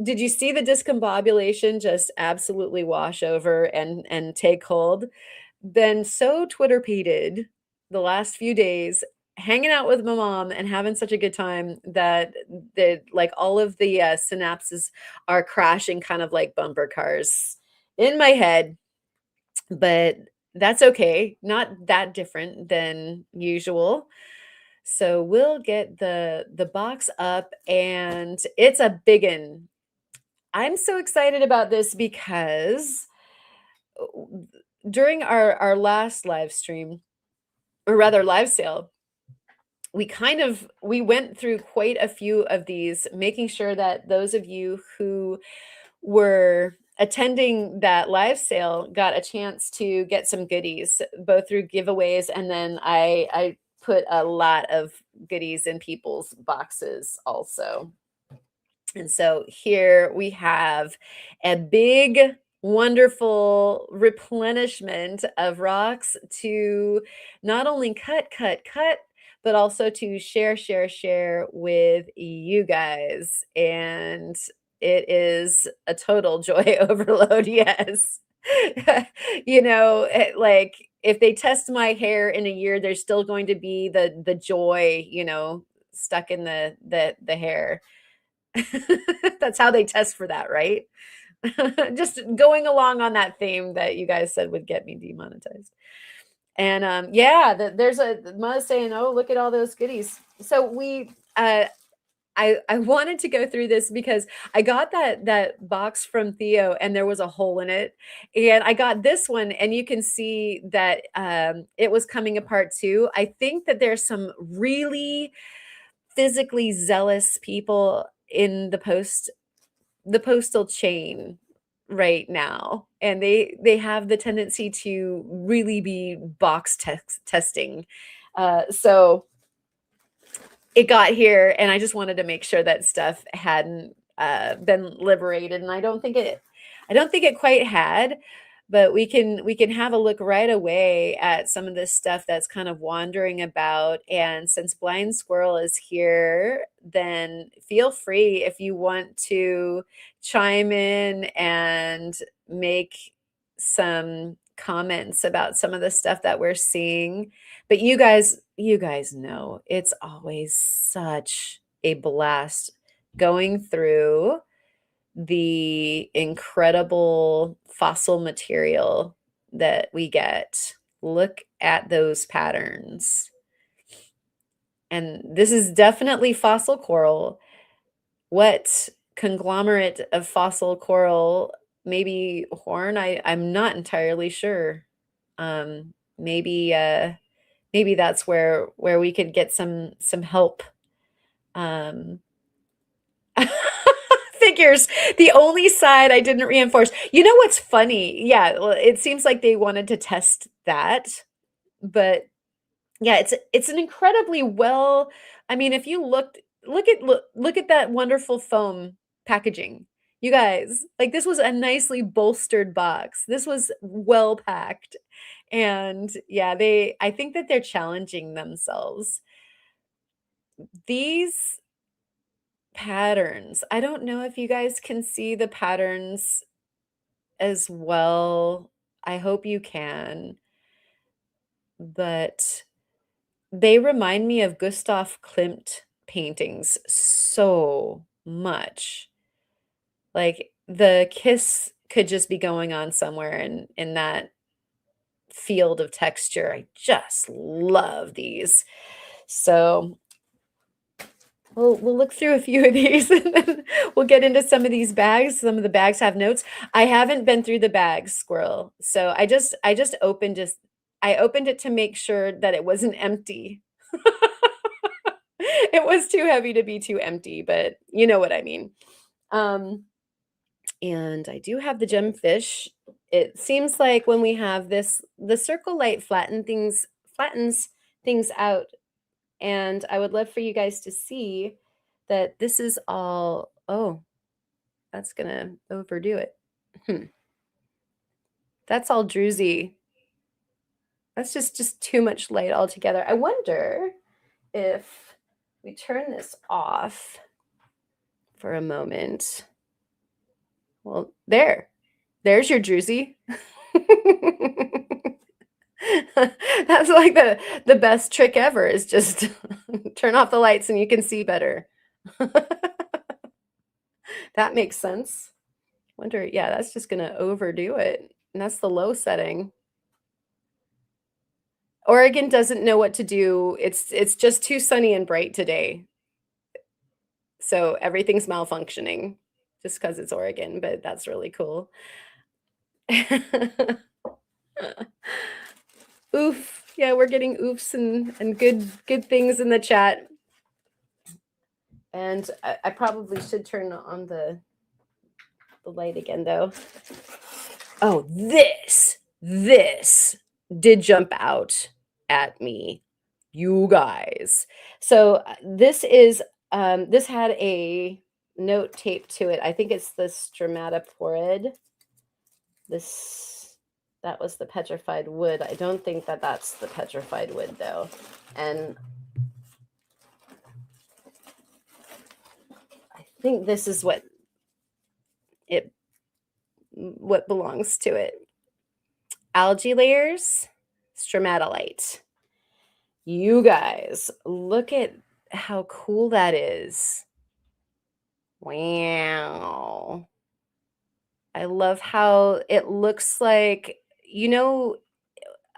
Did you see the discombobulation just absolutely wash over and take hold? Been so Twitter-peated the last few days, hanging out with my mom and having such a good time that like all of the synapses are crashing kind of like bumper cars in my head. But that's okay. Not that different than usual. So we'll get the box up, and it's a biggin. I'm so excited about this because during our last live stream, or rather live sale, we went through quite a few of these, making sure that those of you who were attending that live sale got a chance to get some goodies, both through giveaways, and then I put a lot of goodies in people's boxes also. And so here we have a big wonderful replenishment of rocks to not only cut, but also to share with you guys. And it is a total joy overload. Yes. Like if they test my hair in a year, there's still going to be the joy, stuck in the hair. That's how they test for that, right? Just going along on that theme that you guys said would get me demonetized. And yeah, there's a Ma's saying, "Oh, look at all those goodies." So I wanted to go through this because I got that box from Theo and there was a hole in it, and I got this one, and you can see that it was coming apart too. I think that there's some really physically zealous people in the postal chain right now, and they have the tendency to really be box testing. So it got here, and I just wanted to make sure that stuff hadn't been liberated, and I don't think it quite had, but we can have a look right away at some of this stuff that's kind of wandering about. And since Blind Squirrel is here, then feel free if you want to chime in and make some comments about some of the stuff that we're seeing. But you guys know it's always such a blast going through the incredible fossil material that we get. Look at those patterns. And this is definitely fossil coral. What conglomerate of fossil coral? Maybe horn? I'm not entirely sure. Maybe that's where we could get some help. Figures. The only side I didn't reinforce. You know what's funny? Yeah, well, it seems like they wanted to test that, but yeah, it's an incredibly well. I mean, if you look at that wonderful foam packaging. You guys, like this was a nicely bolstered box. This was well packed. And yeah, I think that they're challenging themselves. These patterns, I don't know if you guys can see the patterns as well. I hope you can. But they remind me of Gustav Klimt paintings so much. Like the kiss could just be going on somewhere in that field of texture. I just love these. So we'll look through a few of these and then we'll get into some of these bags. Some of the bags have notes. I haven't been through the bags, Squirrel. So I just opened it to make sure that it wasn't empty. It was too heavy to be too empty, but you know what I mean. And I do have the gemfish. It seems like when we have this, the circle light flattens things out. And I would love for you guys to see that this is all, oh, that's gonna overdo it. That's all druzy. That's just too much light altogether. I wonder if we turn this off for a moment. Well, there's your druzy. That's like the best trick ever is just turn off the lights and you can see better. That makes sense. Wonder, yeah, that's just gonna overdo it. And that's the low setting. Oregon doesn't know what to do. It's just too sunny and bright today. So everything's malfunctioning just because it's Oregon, but that's really cool. Oof. Yeah, we're getting oofs and good things in the chat. And I probably should turn on the light again though. Oh, this did jump out at me, you guys. So this had a note taped to it. I think it's the stromatophorid. That was the petrified wood. I don't think that that's the petrified wood though. And I think this is what belongs to it. Algae layers, stromatolite. You guys, look at how cool that is. Wow. I love how it looks like,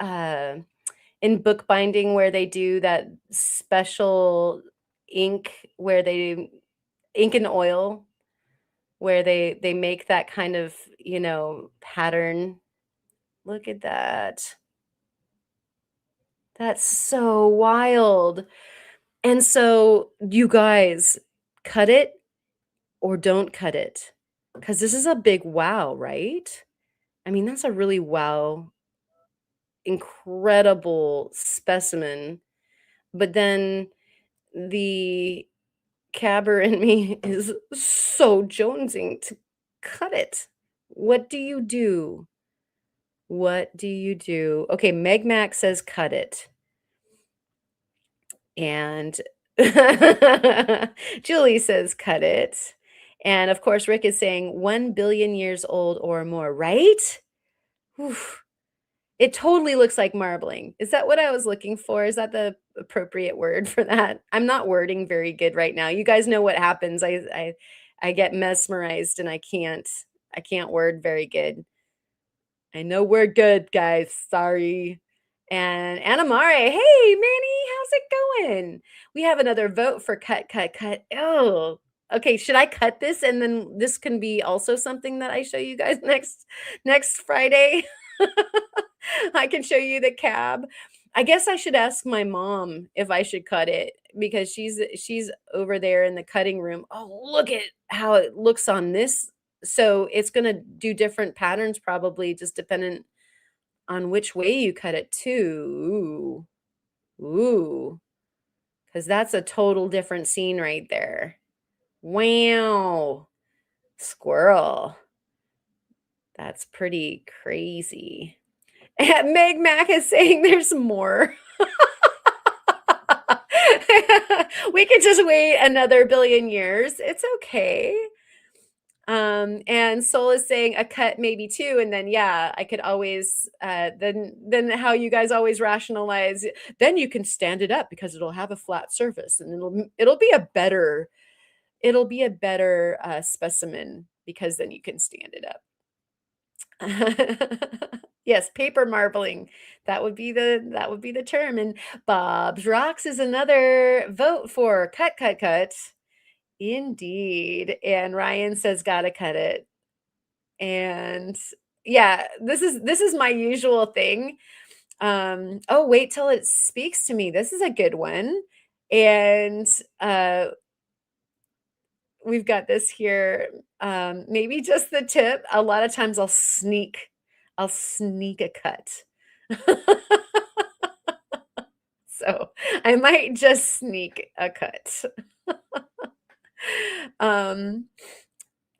uh, in bookbinding where they do that special ink where they ink and oil where they make that kind of, pattern. Look at that. That's so wild. And so you guys cut it or don't cut it because this is a big wow, right? I mean, that's a really wow, incredible specimen. But then the cabber in me is so jonesing to cut it. What do you do? What do you do? Okay, Meg Mac says cut it. And Julie says cut it. And of course, Rick is saying 1 billion years old or more, right? Oof. It totally looks like marbling. Is that what I was looking for? Is that the appropriate word for that? I'm not wording very good right now. You guys know what happens. I get mesmerized and I can't word very good. I know we're good, guys. Sorry. And Anamare, hey Manny, how's it going? We have another vote for cut, cut, cut. Oh, okay. Should I cut this and then this can be also something that I show you guys next Friday? I can show you the cab. I guess I should ask my mom if I should cut it because she's over there in the cutting room. Oh, look at how it looks on this. So it's gonna do different patterns probably just dependent on which way you cut it too. Ooh, because that's a total different scene right there. Wow. Squirrel. That's pretty crazy. And Meg Mac is saying there's more. We could just wait another billion years. It's okay. And Soul is saying a cut maybe two, and then yeah, I could always then how you guys always rationalize, then you can stand it up because it'll have a flat surface and it'll be a better specimen because then you can stand it up. Yes, paper marbling. That would be the term. And Bob's Rocks is another vote for cut, cut, cut. Indeed. And Ryan says gotta cut it. And yeah, this is my usual thing. Oh, wait till it speaks to me. This is a good one. And we've got this here. Maybe just the tip. A lot of times I'll sneak a cut. So I might just sneak a cut.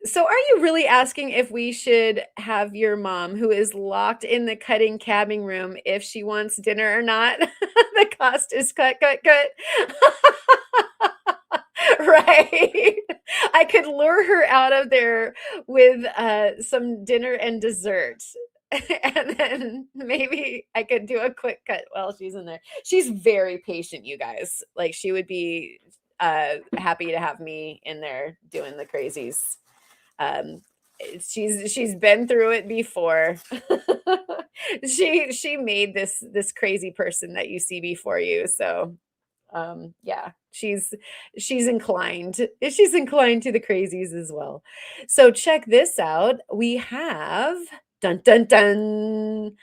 So are you really asking if we should have your mom, who is locked in the cutting cabbing room, if she wants dinner or not? The cost is cut, cut, cut. Right. I could lure her out of there with some dinner and dessert. And then maybe I could do a quick cut while she's in there. She's very patient, you guys. Like she would be happy to have me in there doing the crazies. She's been through it before. She made this crazy person that you see before you. So yeah, she's inclined to the crazies as well. So check this out. We have dun dun dun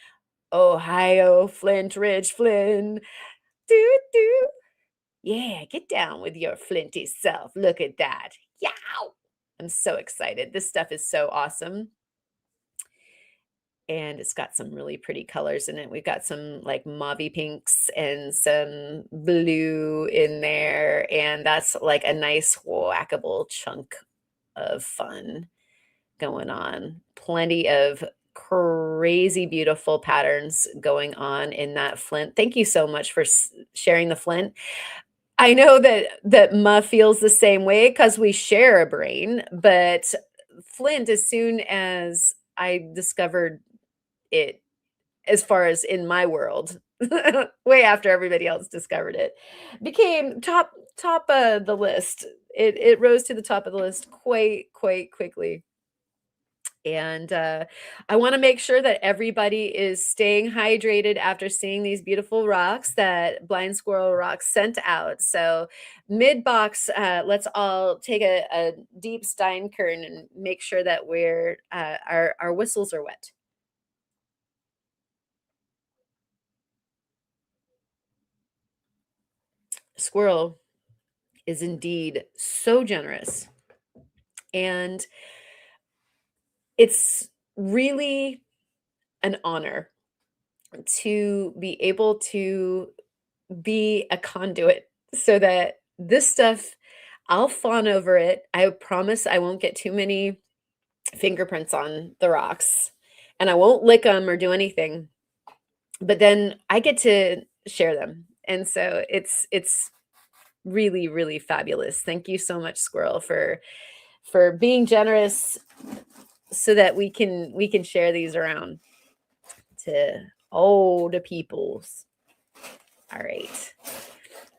Ohio Flint Ridge Flynn. Do do. Yeah, get down with your flinty self. Look at that. Yow. I'm so excited. This stuff is so awesome. And it's got some really pretty colors in it. We've got some like mauvey pinks and some blue in there. And that's like a nice whackable chunk of fun going on. Plenty of crazy beautiful patterns going on in that flint. Thank you so much for sharing the flint. I know that Ma feels the same way because we share a brain, but flint, as soon as I discovered it, as far as in my world, way after everybody else discovered it, became top of the list. It rose to the top of the list quite quickly. And I want to make sure that everybody is staying hydrated after seeing these beautiful rocks that Blind Squirrel Rocks sent out. So, mid box, let's all take a deep Steinkern and make sure that our whistles are wet. Squirrel is indeed so generous, and it's really an honor to be able to be a conduit so that this stuff, I'll fawn over it. I promise I won't get too many fingerprints on the rocks, and I won't lick them or do anything. But then I get to share them. And so it's really fabulous. Thank you so much, Squirrel, for being generous so that we can share these around to all the peoples. All right.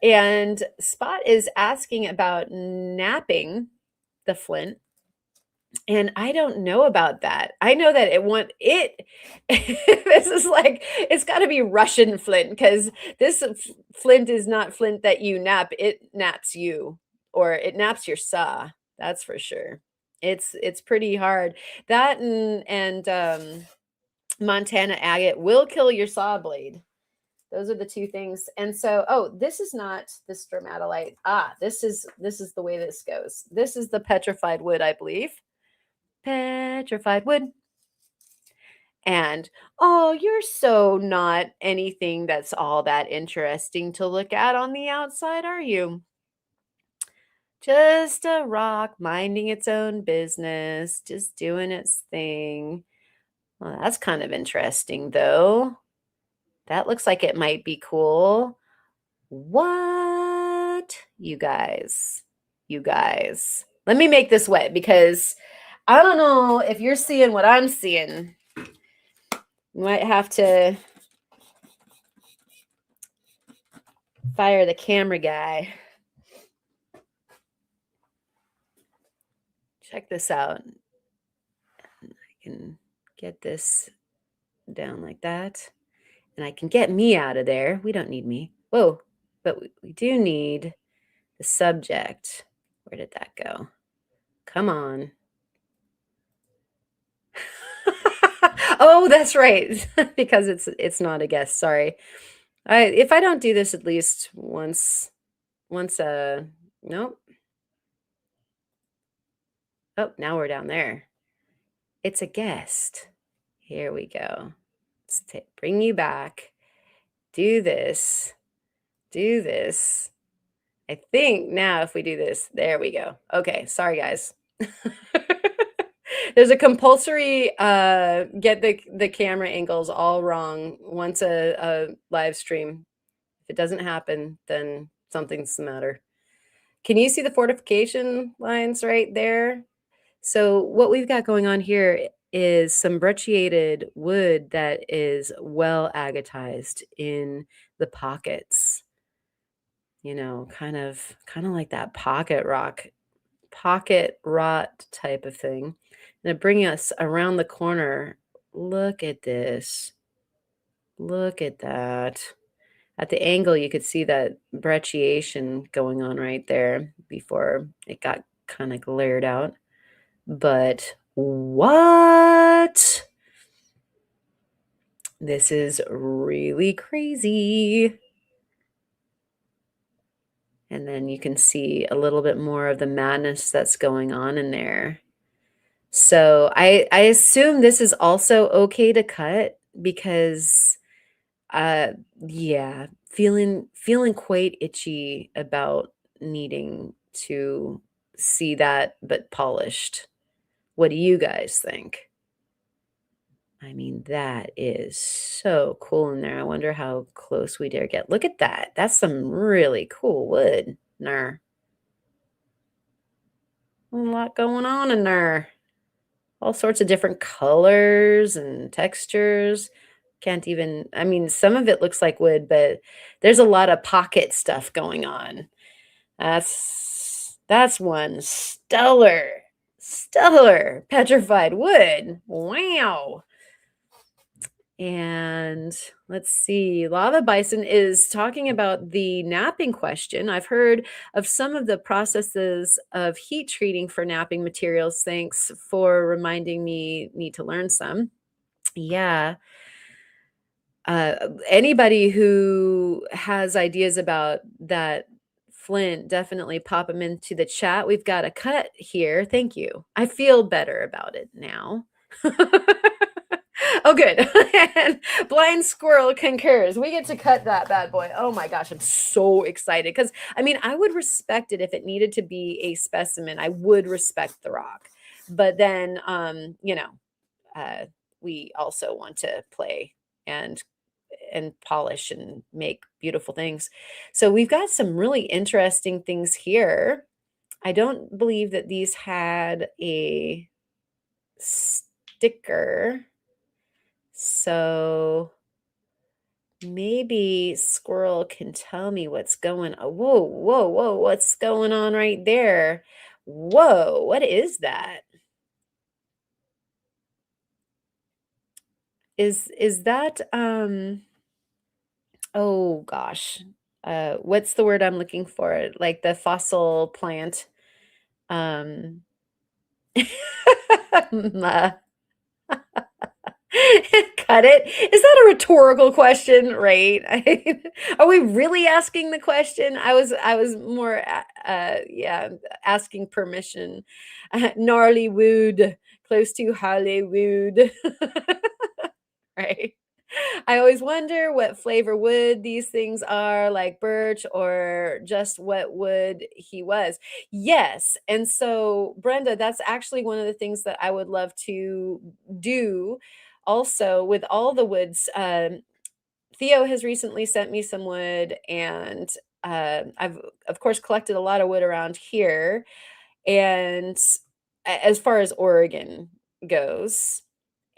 And Spot is asking about napping the flint. And I don't know about that. I know that this is like, it's got to be Russian flint because this flint is not flint that you nap. It naps you, or it naps your saw. That's for sure. It's pretty hard. That and Montana agate will kill your saw blade. Those are the two things. And so, oh, this is not the stromatolite. This is the way this goes. This is the petrified wood, I believe. Petrified wood. And oh, you're so not anything that's all that interesting to look at on the outside, are you? Just a rock minding its own business, just doing its thing. Well, that's kind of interesting, though. That looks like it might be cool. What? You guys. You guys. Let me make this wet because I don't know if you're seeing what I'm seeing. You might have to fire the camera guy. Check this out. I can get this down like that. And I can get me out of there. We don't need me. Whoa. But we do need the subject. Where did that go? Come on. Oh, that's right. Because it's not a guest. Sorry. If I don't do this at least once nope. Oh, now we're down there. It's a guest. Here we go. Let's bring you back. Do this. Do this. I think now if we do this, there we go. Okay, sorry guys. There's a compulsory get the camera angles all wrong once a live stream. If it doesn't happen, then something's the matter. Can you see the fortification lines right there? So what we've got going on here is some brecciated wood that is well agatized in the pockets. You know, kind of like that pocket rot type of thing. And it bring us around the corner. Look at this. Look at that. At the angle, you could see that brecciation going on right there before it got kind of glared out. But what? This is really crazy. And then you can see a little bit more of the madness that's going on in there. So I assume this is also okay to cut because yeah, feeling quite itchy about needing to see that but polished. What do you guys think? I mean, that is so cool in there. I wonder how close we dare get. Look at that. That's some really cool wood. Ner. A lot going on in there. All sorts of different colors and textures. Can't even, I mean, some of it looks like wood, but there's a lot of pocket stuff going on. That's one stellar petrified wood. Wow. And let's see, Lava Bison is talking about the napping question. I've heard of some of the processes of heat treating for napping materials. Thanks for reminding me, need to learn some. Yeah. Anybody who has ideas about that flint, definitely pop them into the chat. We've got a cut here. Thank you. I feel better about it now. Oh, good. And Blind Squirrel concurs. We get to cut that bad boy. Oh my gosh, I'm so excited because I mean, I would respect it if it needed to be a specimen. I would respect the rock, but then, we also want to play and polish and make beautiful things. So we've got some really interesting things here. I don't believe that these had a sticker. So maybe Squirrel can tell me what's going on. Whoa, what's going on right there? Whoa, what is that? Is that oh gosh. What's the word I'm looking for? Like the fossil plant. Um Cut it. Is that a rhetorical question, right? Are we really asking the question? I was more yeah, asking permission. Gnarly wood, close to Hollywood. Right. I always wonder what flavor wood these things are, like birch or just what wood he was. Yes. And so, Brenda, that's actually one of the things that I would love to do also with all the woods. Theo has recently sent me some wood, and I've, of course, collected a lot of wood around here. And as far as Oregon goes,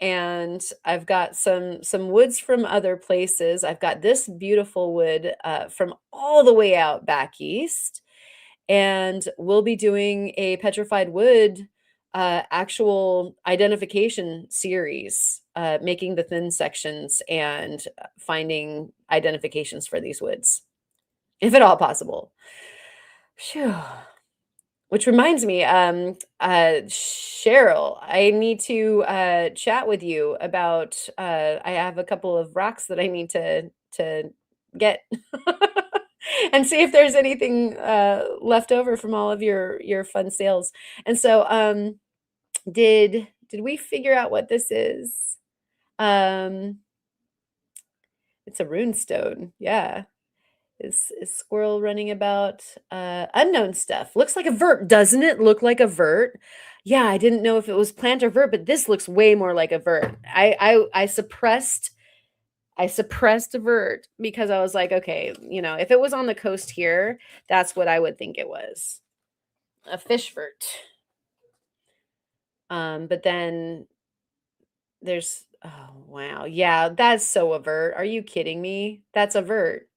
and I've got some woods from other places. I've got this beautiful wood from all the way out back east, and we'll be doing a petrified wood actual identification series, making the thin sections and finding identifications for these woods, if at all possible. Phew. Which reminds me, Cheryl, I need to chat with you about. I have a couple of rocks that I need to get, and see if there's anything left over from all of your fun sales. And so, did we figure out what this is? Um, it's a rune stone. Yeah. Is Squirrel running about unknown stuff? Looks like a vert, doesn't it? Look like a vert. Yeah, I didn't know if it was plant or vert, but this looks way more like a vert. I suppressed a vert because I was like, okay, if it was on the coast here, that's what I would think it was. A fish vert. But then there's, oh wow. Yeah, that's so a vert. Are you kidding me? That's a vert.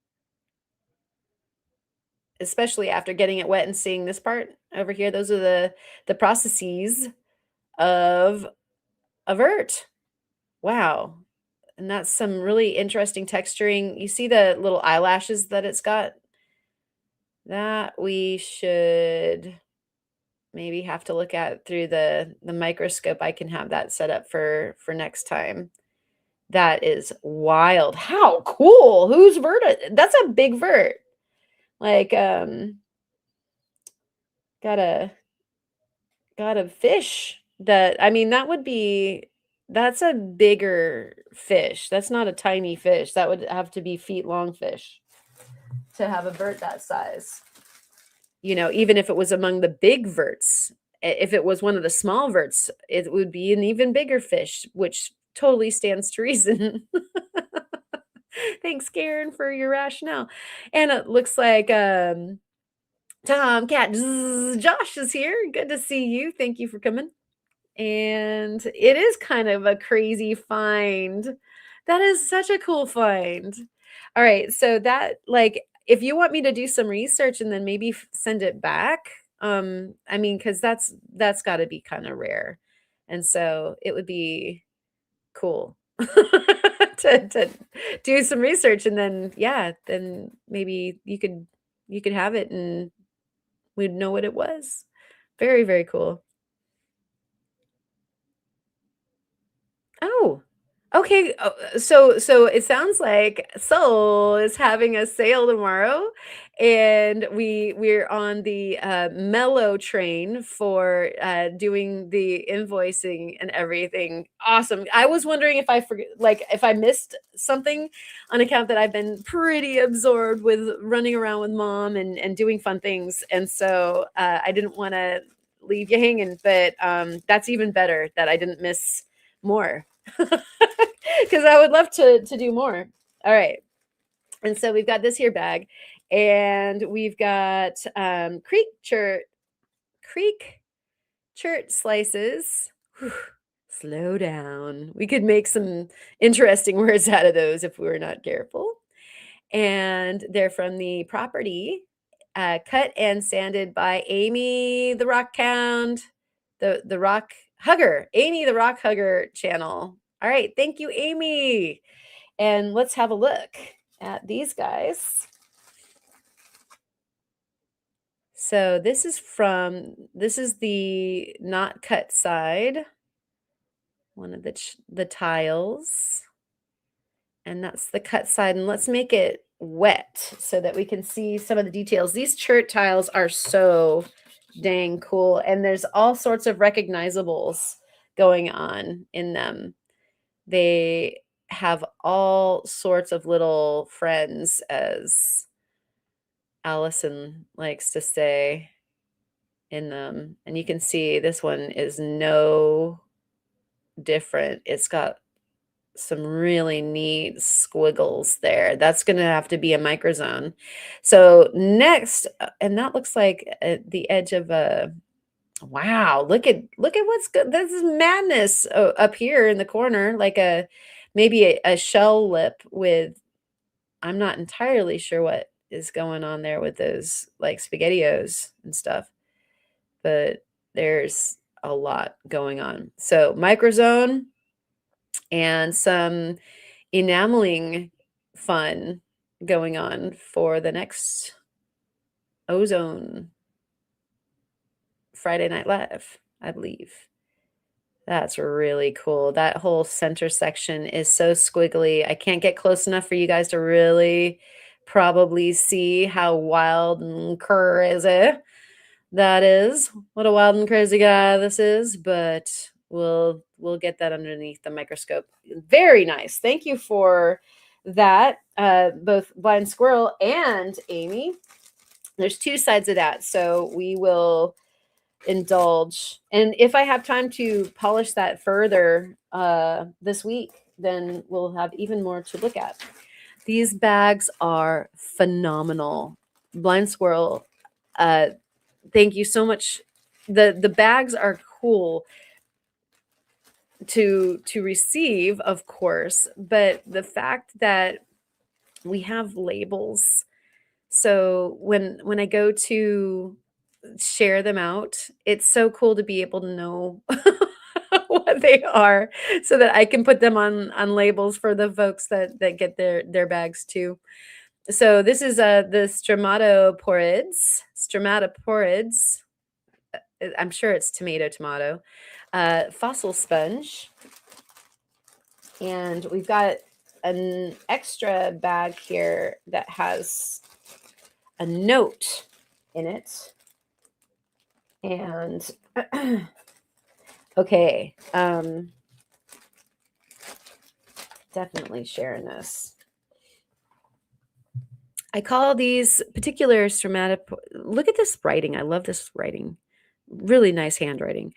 Especially after getting it wet and seeing this part over here. Those are the processes of a vert. Wow. And that's some really interesting texturing. You see the little eyelashes that it's got? That we should maybe have to look at through the microscope. I can have that set up for next time. That is wild. How cool. Whose vert? That's a big vert. Like got a fish that, I mean, that's a bigger fish. That's not a tiny fish. That would have to be feet long fish to have a vert that size. Even if it was among the big verts, if it was one of the small verts, it would be an even bigger fish, which totally stands to reason. Thanks, Karen, for your rationale. And it looks like Tom Cat Josh is here. Good to see you. Thank you for coming. And it is kind of a crazy find. That is such a cool find. All right, so that like if you want me to do some research and then maybe send it back, I mean, because that's got to be kind of rare, and so it would be cool to do some research and then yeah, then maybe you could have it and we'd know what it was. Very, very cool. Oh, okay. So it sounds like Soul is having a sale tomorrow, and we're on the mellow train for doing the invoicing and everything. Awesome. I was wondering if I forget, like if I missed something on account that I've been pretty absorbed with running around with mom and doing fun things, and so I didn't want to leave you hanging. But that's even better that I didn't miss more. Because I would love to do more. All right. And so we've got this here bag, and we've got creek chert slices. Whew, slow down. We could make some interesting words out of those if we were not careful. And they're from the property, cut and sanded by Amy the Rock Hound, the Rock Hugger, Amy the Rock Hugger channel. All right, thank you, Amy. And let's have a look at these guys. So this is the not cut side, one of the tiles. And that's the cut side. And let's make it wet so that we can see some of the details. These chert tiles are so dang cool. And there's all sorts of recognizables going on in them. They have all sorts of little friends, as Allison likes to say, in them. And you can see this one is no different. It's got some really neat squiggles there. That's going to have to be a microzone. So next, and that looks like the edge of a, wow, look at what's good. This is madness up here in the corner, like maybe a shell lip with, I'm not entirely sure what is going on there with those like SpaghettiOs and stuff, but there's a lot going on. So microzone and some enameling fun going on for the next Ozone Friday Night Live, I believe. That's really cool. That whole center section is so squiggly. I can't get close enough for you guys to really probably see how wild and crazy that is. What a wild and crazy guy this is, but we'll get that underneath the microscope. Very nice. Thank you for that, both Blind Squirrel and Amy. There's two sides of that, so we will indulge. And if I have time to polish that further this week, then we'll have even more to look at. These bags are phenomenal. Blind Squirrel, thank you so much. The bags are cool to receive, of course, but the fact that we have labels, so when I go to share them out, it's so cool to be able to know what they are so that I can put them on labels for the folks that get their bags too. So this is the stromatoporids. I'm sure it's tomato, fossil sponge. And we've got an extra bag here that has a note in it. And okay, definitely sharing this. I call these particular look at this writing. I love this writing. Really nice handwriting.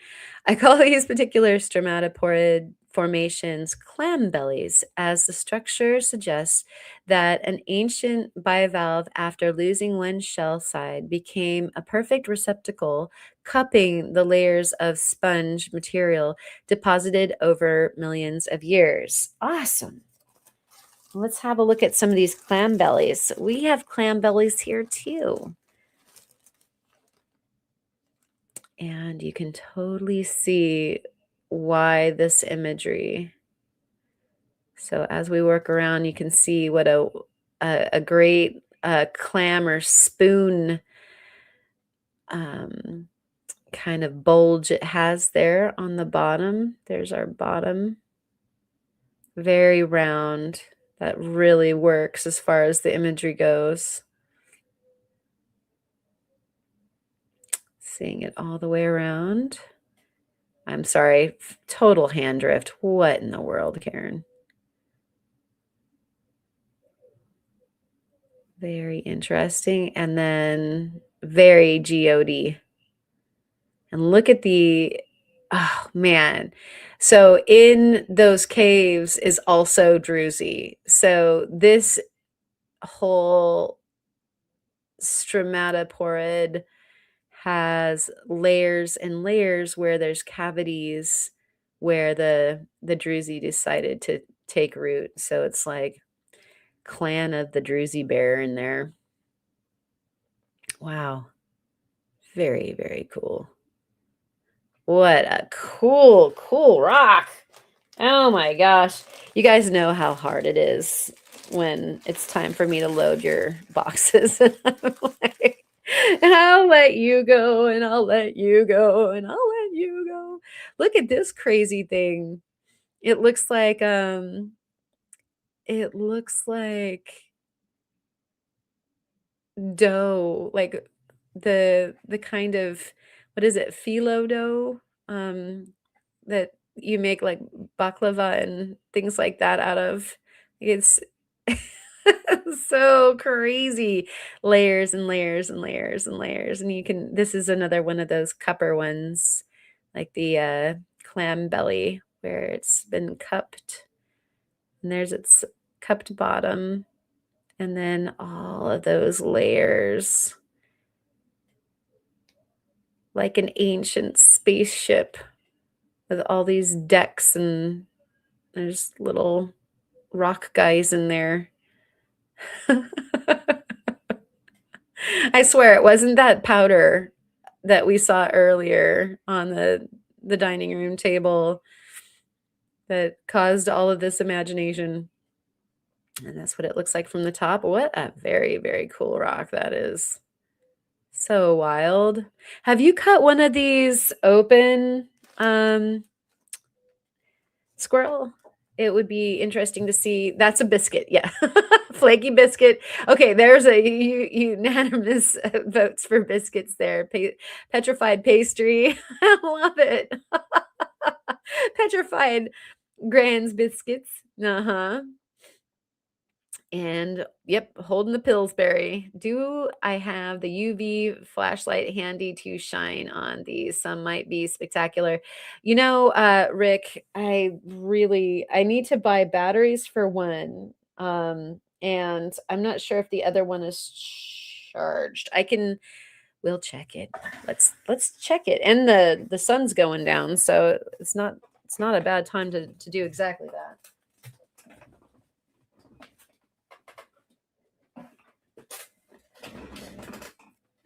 I call these particular stromatoporid formations clam bellies, as the structure suggests that an ancient bivalve, after losing one shell side, became a perfect receptacle, cupping the layers of sponge material deposited over millions of years. Awesome. Let's have a look at some of these clam bellies. We have clam bellies here too. And you can totally see why this imagery. So as we work around, you can see what a great clam or spoon kind of bulge it has there on the bottom. There's our bottom. Very round. That really works as far as the imagery goes. Seeing it all the way around. I'm sorry, total hand drift. What in the world, Karen? Very interesting. And then very geode. And look at the, oh man. So in those caves is also druzy. So this whole stromatoporid has layers and layers where there's cavities where the druzy decided to take root. So it's like clan of the druzy bear in there. Wow. Very, very cool. What a cool rock. Oh my gosh. You guys know how hard it is when it's time for me to load your boxes. I'm like, I'll let you go and I'll let you go and I'll let you go. Look at this crazy thing. It looks like dough, like the kind of, what is it, phyllo dough that you make like baklava and things like that out of. It's so crazy. Layers and layers and layers and layers. And you can, this is another one of those cupper ones, like the clam belly where it's been cupped. And there's its cupped bottom. And then all of those layers. Like an ancient spaceship with all these decks, and there's little rock guys in there. I swear it wasn't that powder that we saw earlier on the dining room table that caused all of this imagination. And that's what it looks like from the top. What a very, very cool rock that is. So wild. Have you cut one of these open, Squirrel? It would be interesting to see. That's a biscuit. Yeah. Flaky biscuit. Okay, there's a unanimous votes for biscuits there. Petrified pastry. I love it. Petrified Grand's biscuits. Uh-huh. And yep, holding the Pillsbury. Do I have the UV flashlight handy to shine on these? Some might be spectacular. You know, Rick, I need to buy batteries for one. And I'm not sure if the other one is charged. We'll check it. Let's check it. And the sun's going down, so it's not a bad time to do exactly that.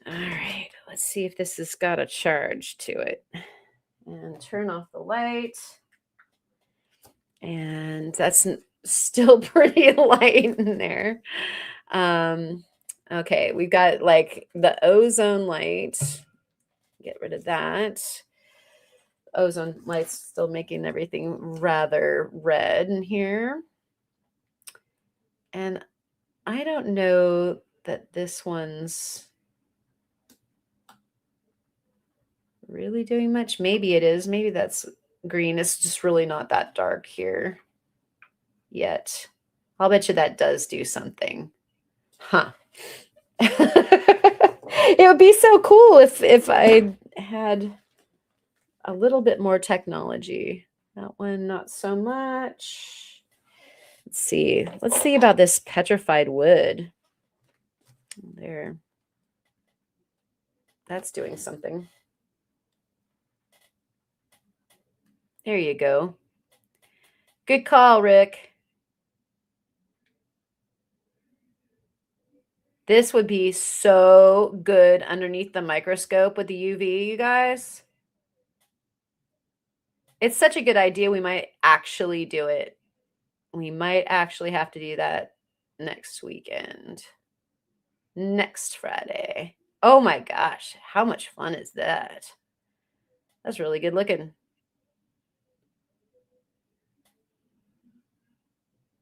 All right, let's see if this has got a charge to it. And turn off the light. And that's still pretty light in there. Okay, we've got like the ozone light. Get rid of that. Ozone light's still making everything rather red in here. And I don't know that this one's really doing much. Maybe it is. Maybe that's green. It's just really not that dark here yet. I'll bet you that does do something. Huh. It would be so cool if I had a little bit more technology. That one, not so much. Let's see. Let's see about this petrified wood. There. That's doing something. There you go. Good call, Rick. This would be so good underneath the microscope with the UV, you guys. It's such a good idea. We might actually do it. We might actually have to do that next weekend. Next Friday. Oh my gosh. How much fun is that? That's really good looking.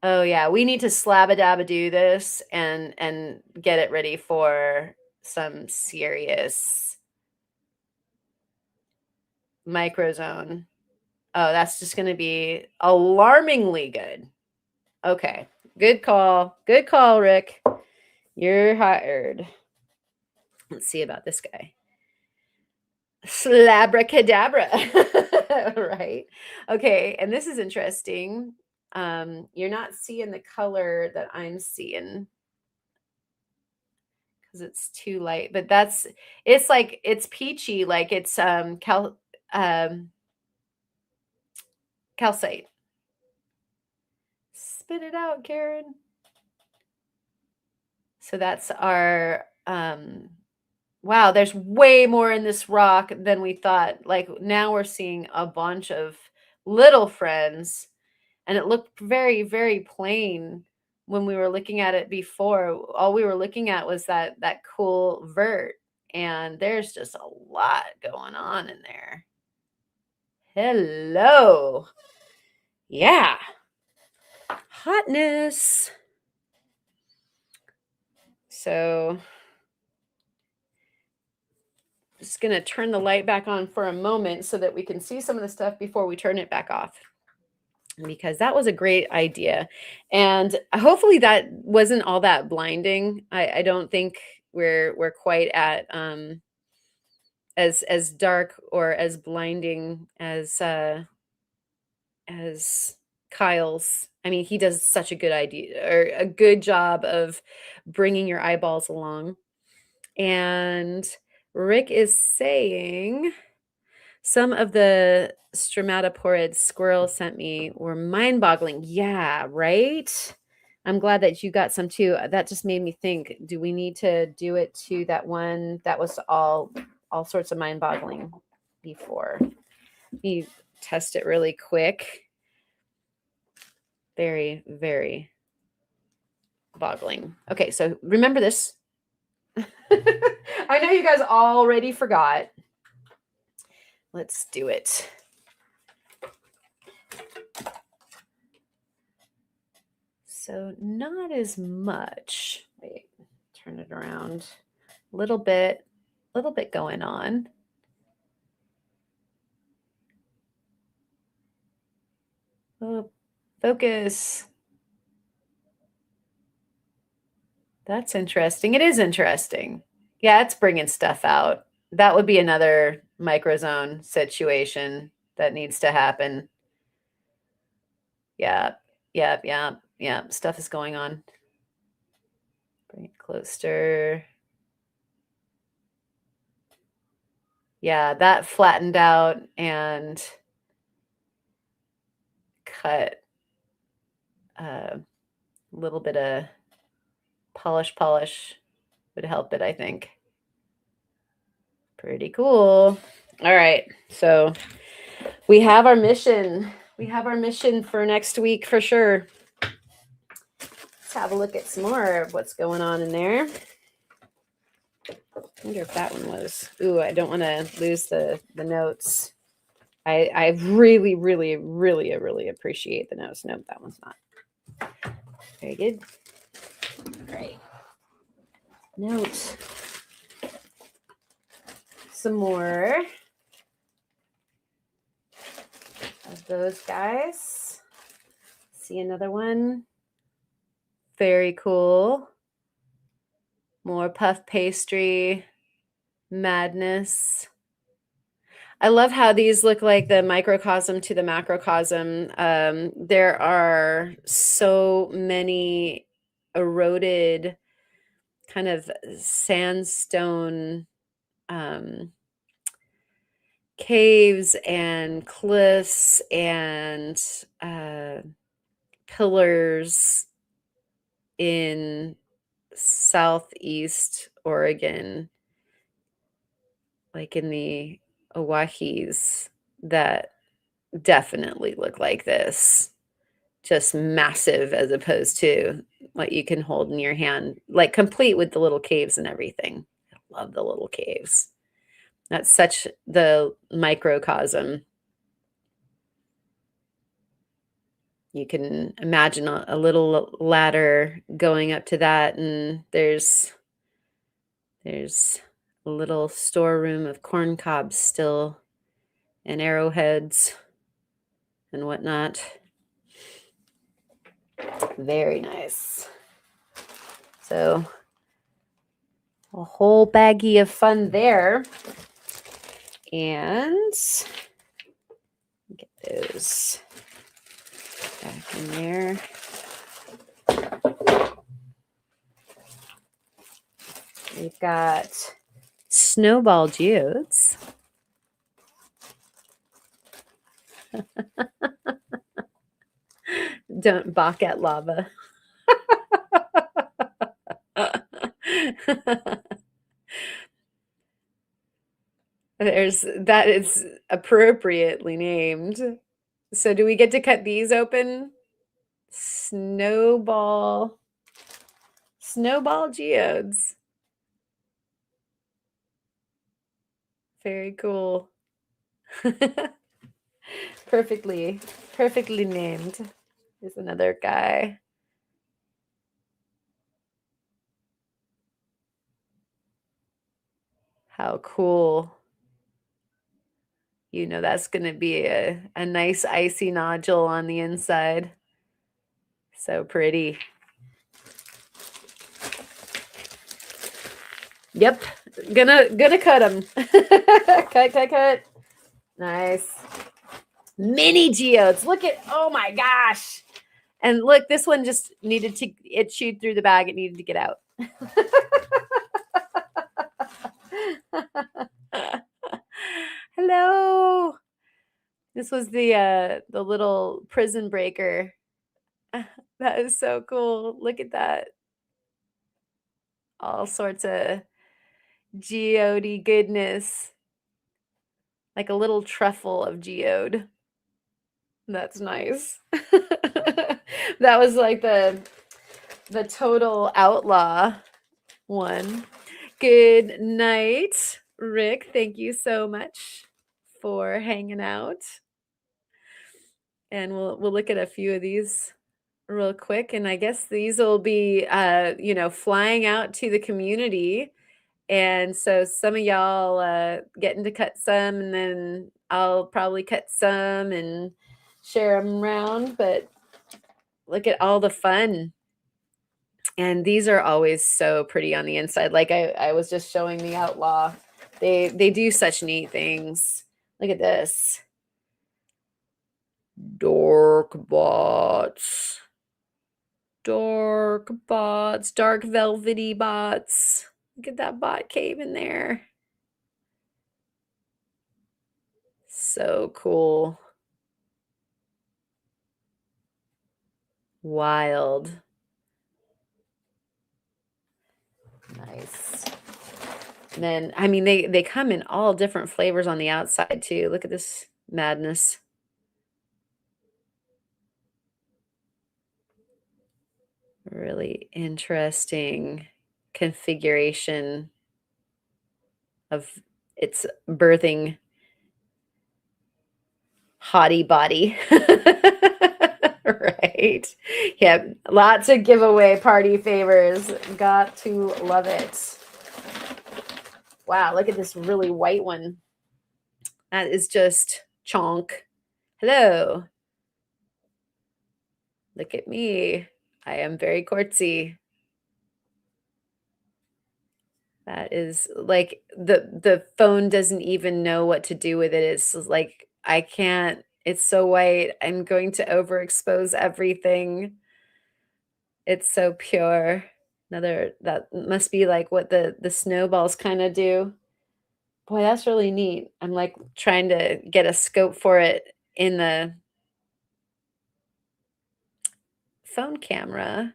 Oh yeah, we need to slab-a-dab-a-do this and get it ready for some serious microzone. Oh, that's just going to be alarmingly good. Okay. Good call. Good call, Rick. You're hired. Let's see about this guy. Slabracadabra. Right? Okay, and this is interesting. You're not seeing the color that I'm seeing because it's too light, but it's like it's peachy, like it's calcite. Spit it out, Karen. So that's our wow, there's way more in this rock than we thought. Like now we're seeing a bunch of little friends, and it looked very, very plain when we were looking at it before. All we were looking at was that cool vert, and there's just a lot going on in there. Hello. Yeah. Hotness. So just going to turn the light back on for a moment so that we can see some of the stuff before we turn it back off, because that was a great idea. And hopefully that wasn't all that blinding. I don't think we're quite at as dark or as blinding as Kyle's. I mean, he does such a good idea or a good job of bringing your eyeballs along. And Rick is saying some of the stromatoporoid squirrel sent me were mind-boggling. Yeah, right? I'm glad that you got some too. That just made me think, do we need to do it to that one that was all sorts of mind-boggling before? You test it really quick. Very, very boggling. Okay, so remember this. I know you guys already forgot. Let's do it. So not as much. Wait, turn it around. Little bit going on. Oh, focus. That's interesting. It is interesting. Yeah, it's bringing stuff out. That would be another microzone situation that needs to happen. Yeah, yeah. Stuff is going on. Bring it closer. Yeah, that flattened out and cut a little bit of polish would help it, I think. Pretty cool. All right, so we have our mission. We have our mission for next week for sure. Let's have a look at some more of what's going on in there. I wonder if that one was. Ooh, I don't want to lose the notes. I really, really, really, really appreciate the notes. Nope, that one's not. Very good. All right. Note. Some more of those guys. See another one. Very cool. More puff pastry madness. I love how these look like the microcosm to the macrocosm. There are so many eroded kind of sandstone um, caves and cliffs and pillars in southeast Oregon, like in the Owahis, that definitely look like this. Just massive as opposed to what you can hold in your hand, like complete with the little caves and everything. I love the little caves. That's such the microcosm. You can imagine a little ladder going up to that, and there's a little storeroom of corn cobs still and arrowheads and whatnot. Very nice. So a whole baggie of fun there. And get those back in there. We've got snowball geodes. Don't balk at lava. That is appropriately named. So do we get to cut these open? Snowball geodes. Very cool. Perfectly named. Here's another guy. How cool. You know that's going to be a nice icy nodule on the inside. So pretty. Yep. Gonna cut them. cut. Nice. Mini geodes. Look at, oh my gosh. And look, this one just needed to, it chewed through the bag. It needed to get out. Hello. This was the little prison breaker. That is so cool. Look at that. All sorts of geode goodness. Like a little truffle of geode. That's nice. That was like the total outlaw one. Good night, Rick. Thank you so much for hanging out. And we'll look at a few of these real quick. And I guess these will be flying out to the community. And so some of y'all getting to cut some, and then I'll probably cut some and share them around. But look at all the fun. And these are always so pretty on the inside. Like I was just showing the outlaw. They do such neat things. Look at this. Dark bots. Dark velvety bots. Look at that bot cave in there. So cool. Wild. Nice. And then, I mean, they come in all different flavors on the outside too. Look at this madness. Really interesting configuration of its birthing hottie body. Right. Yeah, lots of giveaway party favors. Got to love it. Wow, look at this really white one. That is just chonk. Hello. Look at me. I am very quartzy. That is like the phone doesn't even know what to do with it. It's just like I can't. It's so white. I'm going to overexpose everything. It's so pure. Another that must be like what the snowballs kind of do. Boy, that's really neat. I'm like trying to get a scope for it in the phone camera.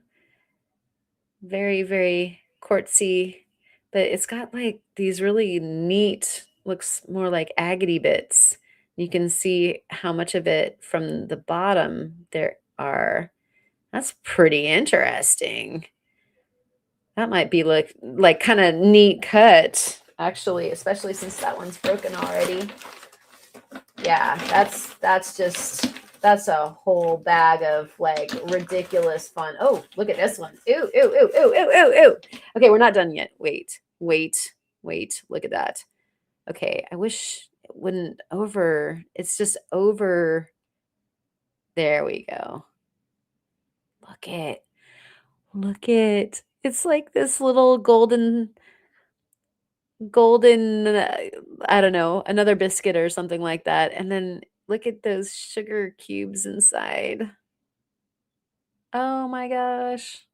Very, very quartzy, but it's got like these really neat, looks more like agate bits. You can see how much of it from the bottom there are. That's pretty interesting. That might be like kind of neat cut, actually, especially since that one's broken already. Yeah, that's a whole bag of like ridiculous fun. Oh, look at this one. Ooh, ooh, ooh, ooh, ooh, ooh, ooh. Okay, we're not done yet. Wait, wait, wait. Look at that. Okay, I wish it wouldn't over. It's just over. There we go. Look it. Look it. It's like this little golden, I don't know, another biscuit or something like that. And then look at those sugar cubes inside. Oh my gosh.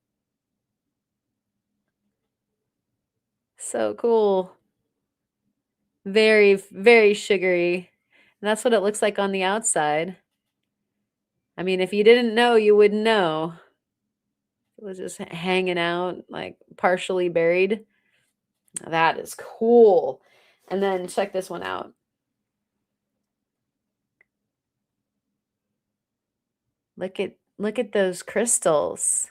So cool. Very, very sugary. And that's what it looks like on the outside. I mean, if you didn't know, you wouldn't know. It was just hanging out, like partially buried. That is cool. And then check this one out. Look at those crystals.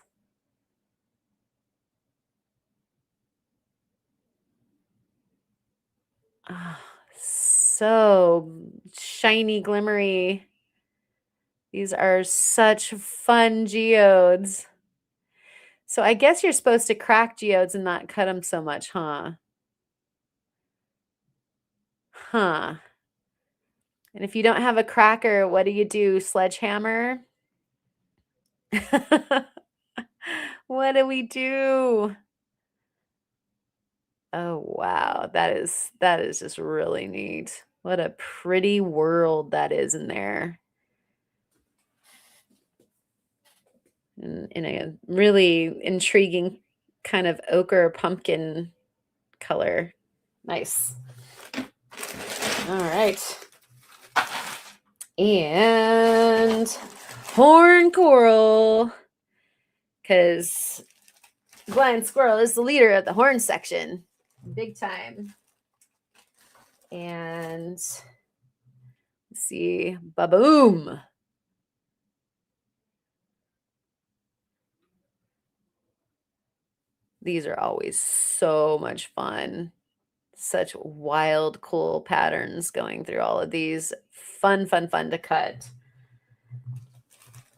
Ah, so shiny, glimmery. These are such fun geodes. So I guess you're supposed to crack geodes and not cut them so much, huh? Huh. And if you don't have a cracker, what do you do? Sledgehammer? What do we do? Oh wow, that is just really neat. What a pretty world that is in there. In a really intriguing kind of ochre pumpkin color. Nice. All right. And horn coral, because Blind Squirrel is the leader of the horn section. Big time. And let's see, ba-boom. These are always so much fun. Such wild, cool patterns going through all of these. Fun, fun, fun to cut.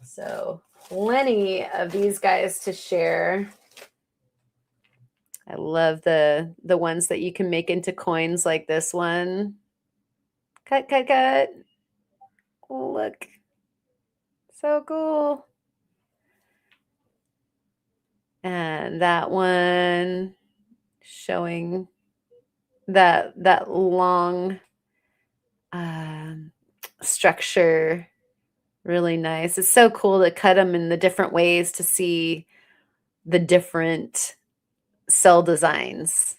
So plenty of these guys to share. I love the ones that you can make into coins like this one. Cut, cut, cut. Look. So cool. And that one showing that long structure. Really nice. It's so cool to cut them in the different ways to see the different cell designs.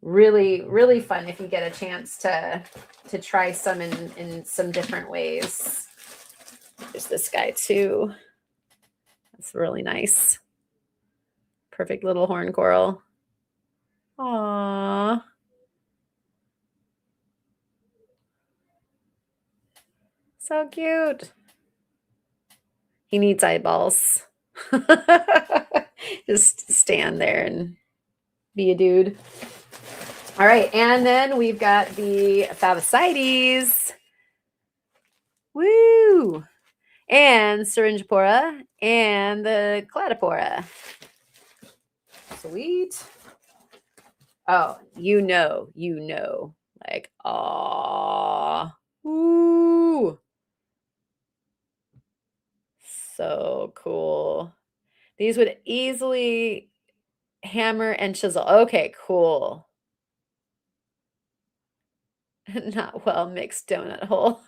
Really, really fun if you get a chance to try some in some different ways. There's this guy too. That's really nice. Perfect little horn coral. Aww. So cute. He needs eyeballs. Just stand there and be a dude. All right, and then we've got the Favicites. Woo! And Syringipora and the Cladipora. Sweet. Oh, you know. Like, aw. Ooh. So cool. These would easily Hammer and chisel. Okay, cool. Not well mixed donut hole.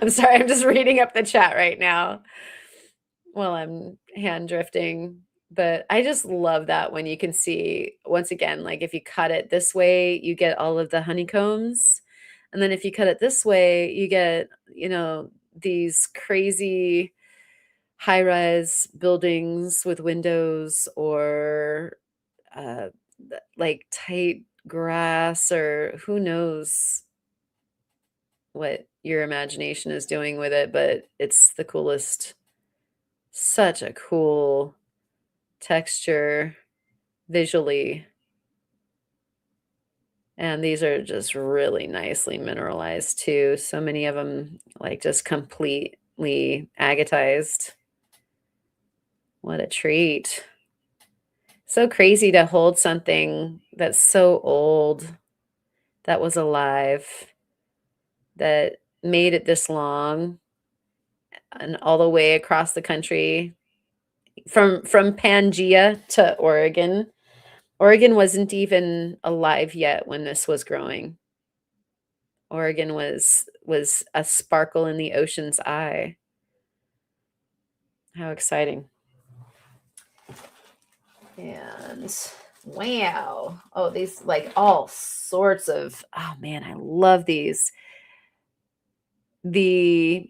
I'm sorry, I'm just reading up the chat right now while I'm hand drifting. But I just love that when you can see, once again, like if you cut it this way, you get all of the honeycombs. And then if you cut it this way, you get, these crazy high-rise buildings with windows or like tight grass, or who knows what your imagination is doing with it, but it's the coolest. Such a cool texture visually. And these are just really nicely mineralized too. So many of them like just completely agatized. What a treat. So crazy to hold something that's so old, that was alive, that made it this long and all the way across the country from Pangea to Oregon. Oregon wasn't even alive yet when this was growing. Oregon was a sparkle in the ocean's eye. How exciting. And wow. Oh, these like all sorts of, oh man, I love these. The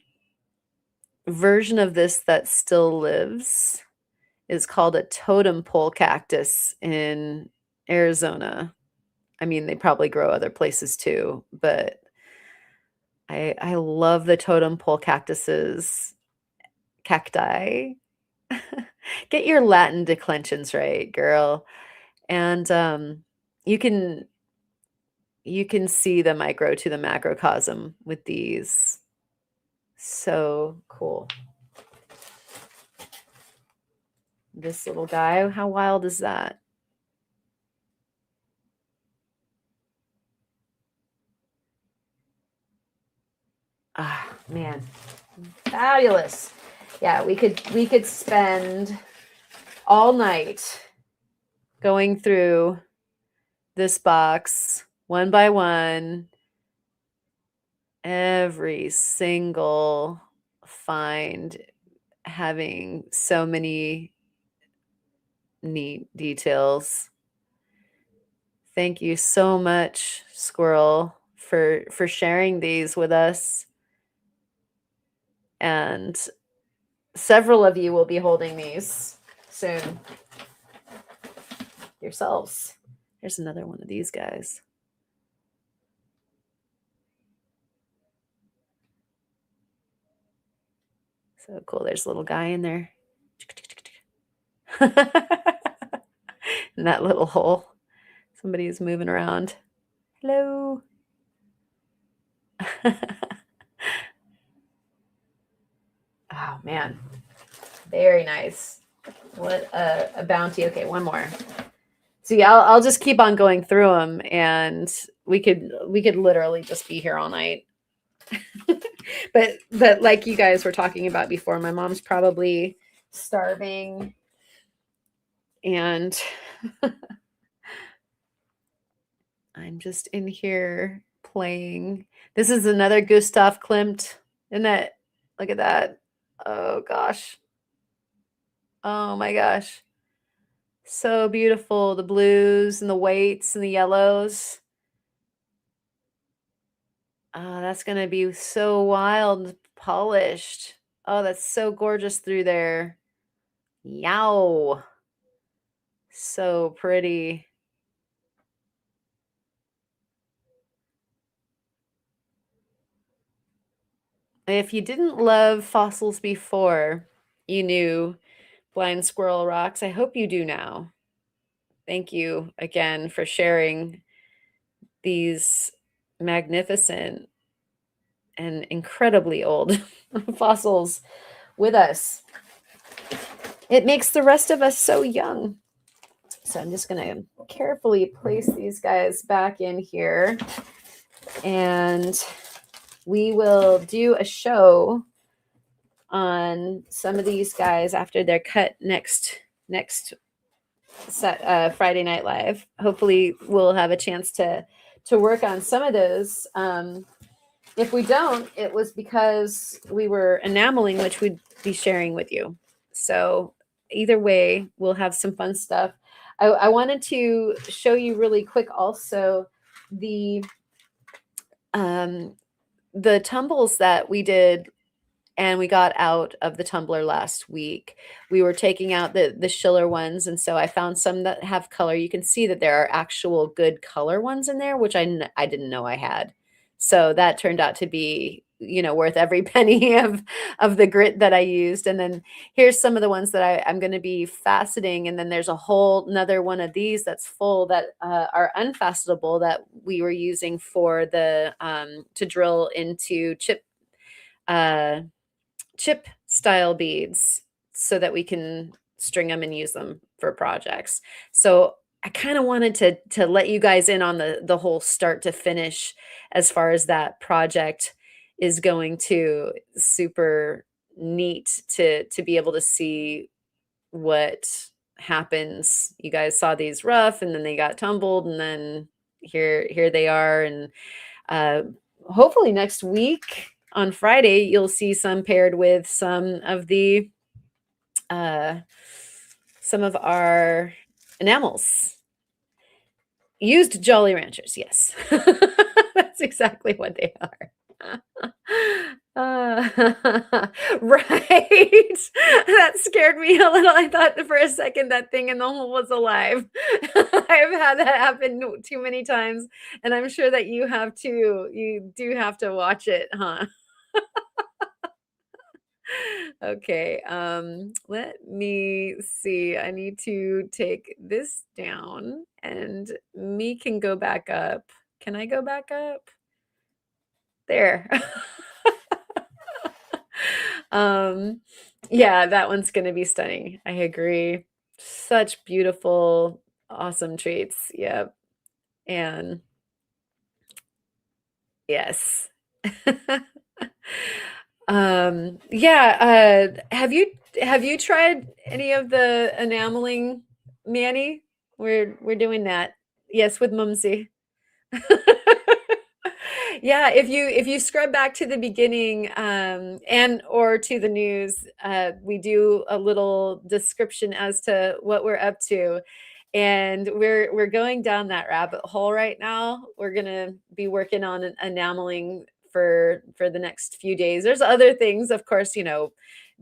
version of this that still lives is called a totem pole cactus in Arizona. I mean, they probably grow other places too, but I love the totem pole cactuses, cacti. Get your Latin declensions right, girl. And you can see the micro to the macrocosm with these. So cool. This little guy, how wild is that? Ah, man. Fabulous. Yeah, we could spend all night going through this box one by one, every single find having so many neat details. Thank you so much, Squirrel, for sharing these with us. And several of you will be holding these soon yourselves. There's another one of these guys. So cool. There's a little guy in there. In that little hole. Somebody is moving around. Hello. Oh, man. Very nice. What a bounty. Okay, one more. See, I'll just keep on going through them, and we could literally just be here all night. but like you guys were talking about before, my mom's probably starving, and I'm just in here playing. This is another Gustav Klimt, isn't it? Look at that. Oh gosh. Oh my gosh. So beautiful. The blues and the whites and the yellows. Oh, that's going to be so wild, polished. Oh, that's so gorgeous through there. Yow. So pretty. If you didn't love fossils before you knew Blind Squirrel Rocks, I hope you do now. Thank you again for sharing these magnificent and incredibly old fossils with us. It makes the rest of us so young. So I'm just going to carefully place these guys back in here, and we will do a show on some of these guys after they're cut next Friday Night Live. Hopefully, we'll have a chance to work on some of those. If we don't, it was because we were enameling, which we'd be sharing with you. So either way, we'll have some fun stuff. I wanted to show you really quick also the the tumbles that we did and we got out of the tumbler last week. We were taking out the Schiller ones, and so I found some that have color. You can see that there are actual good color ones in there, which I didn't know I had. So that turned out to be, worth every penny of the grit that I used. And then here's some of the ones that I'm going to be faceting. And then there's a whole another one of these that's full that are unfacettable that we were using for the to drill into chip style beads so that we can string them and use them for projects. So I kind of wanted to let you guys in on the whole start to finish as far as that project is going to. Super neat to be able to see what happens. You guys saw these rough and then they got tumbled and then here they are. And hopefully next week on Friday, you'll see some paired with some of our enamels. Used Jolly Ranchers, yes. That's exactly what they are. Right. That scared me a little. I thought for a second that thing in the hole was alive. I've had that happen too many times, and I'm sure that you have too. You do have to watch it, huh? Okay, let me see. I need to take this down and me can go back up. Can I go back up? There. Yeah, that one's gonna be stunning. I agree. Such beautiful, awesome treats. Yep. And yes. Yeah, have you tried any of the enameling, Manny? We're doing that. Yes, with Mumsy. Yeah, if you scrub back to the beginning and or to the news, we do a little description as to what we're up to. And we're going down that rabbit hole right now. We're gonna be working on enameling for the next few days. There's other things, of course,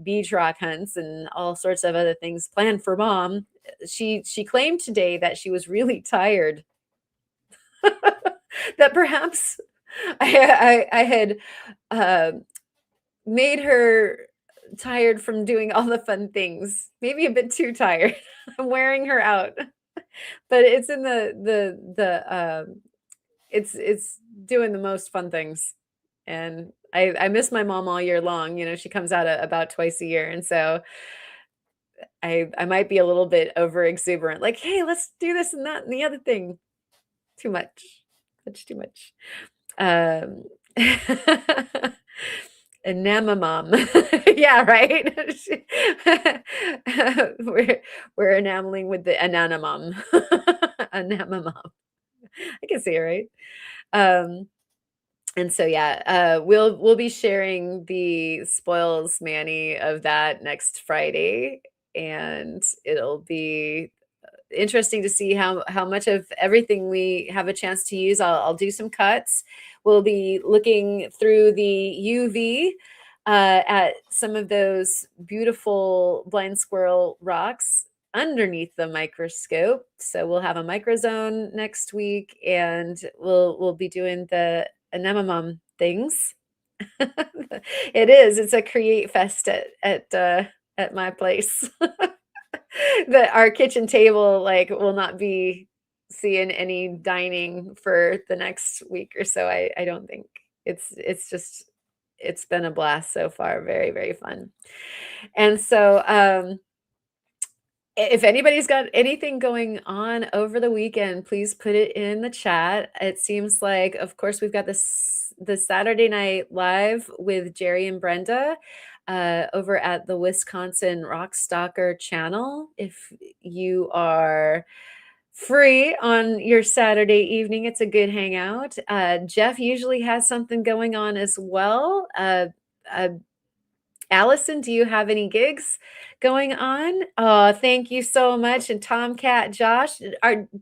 beach rock hunts and all sorts of other things planned for Mom. She claimed today that she was really tired. That perhaps I had made her tired from doing all the fun things, maybe a bit too tired. I'm wearing her out, but it's in it's doing the most fun things. And I miss my mom all year long. She comes out about twice a year, and so I might be a little bit over exuberant, like, hey, let's do this and that and the other thing. Too much, much too much. Um, Enamamum. Yeah, right. we're enameling with the enamamum. Enamamum. I can say it right. And so yeah, we'll be sharing the spoils, Manny, of that next Friday, and it'll be interesting to see how much of everything we have a chance to use. I'll do some cuts. We'll be looking through the UV at some of those beautiful blind squirrel rocks underneath the microscope. So we'll have a microzone next week, and we'll be doing the anemone things. It's a create fest at my place. That our kitchen table will not be seeing any dining for the next week or so. I don't think. It's been a blast so far. Very, very fun. And so if anybody's got anything going on over the weekend, please put it in the chat. It seems like, of course, we've got the Saturday Night Live with Jerry and Brenda. over at the Wisconsin Rockstalker channel. If you are free on your Saturday evening, it's a good hangout. Jeff usually has something going on as well. Uh, Allison, do you have any gigs going on? Thank you so much. And Tomcat Josh,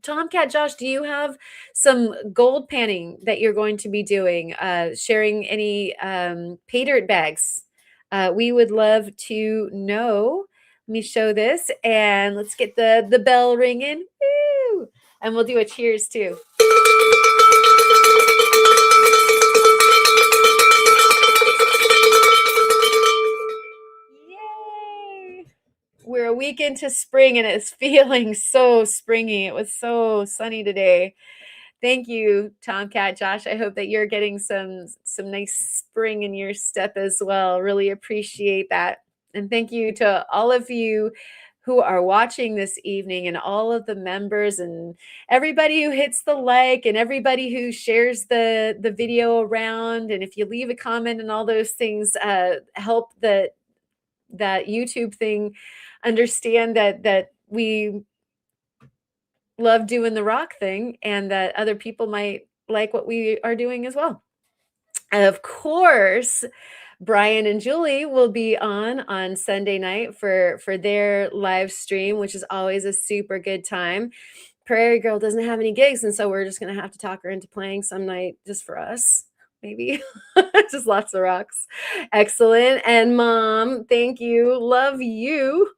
Tomcat Josh, do you have some gold panning that you're going to be doing? Sharing any pay dirt bags? We would love to know. Let me show this, and let's get the bell ringing. Woo! And we'll do a cheers too. Yay! We're a week into spring and it's feeling so springy. It was so sunny today. Thank you, Tomcat Josh. I hope that you're getting some nice spring in your step as well. Really appreciate that. And thank you to all of you who are watching this evening, and all of the members, and everybody who hits the like, and everybody who shares the video around. And if you leave a comment and all those things, help that YouTube thing understand that we love doing the rock thing, and that other people might like what we are doing as well. And of course, Brian and Julie will be on Sunday night for their live stream, which is always a super good time. Prairie Girl doesn't have any gigs, and so we're just going to have to talk her into playing some night just for us. Maybe just lots of rocks. Excellent. And Mom, thank you. Love you.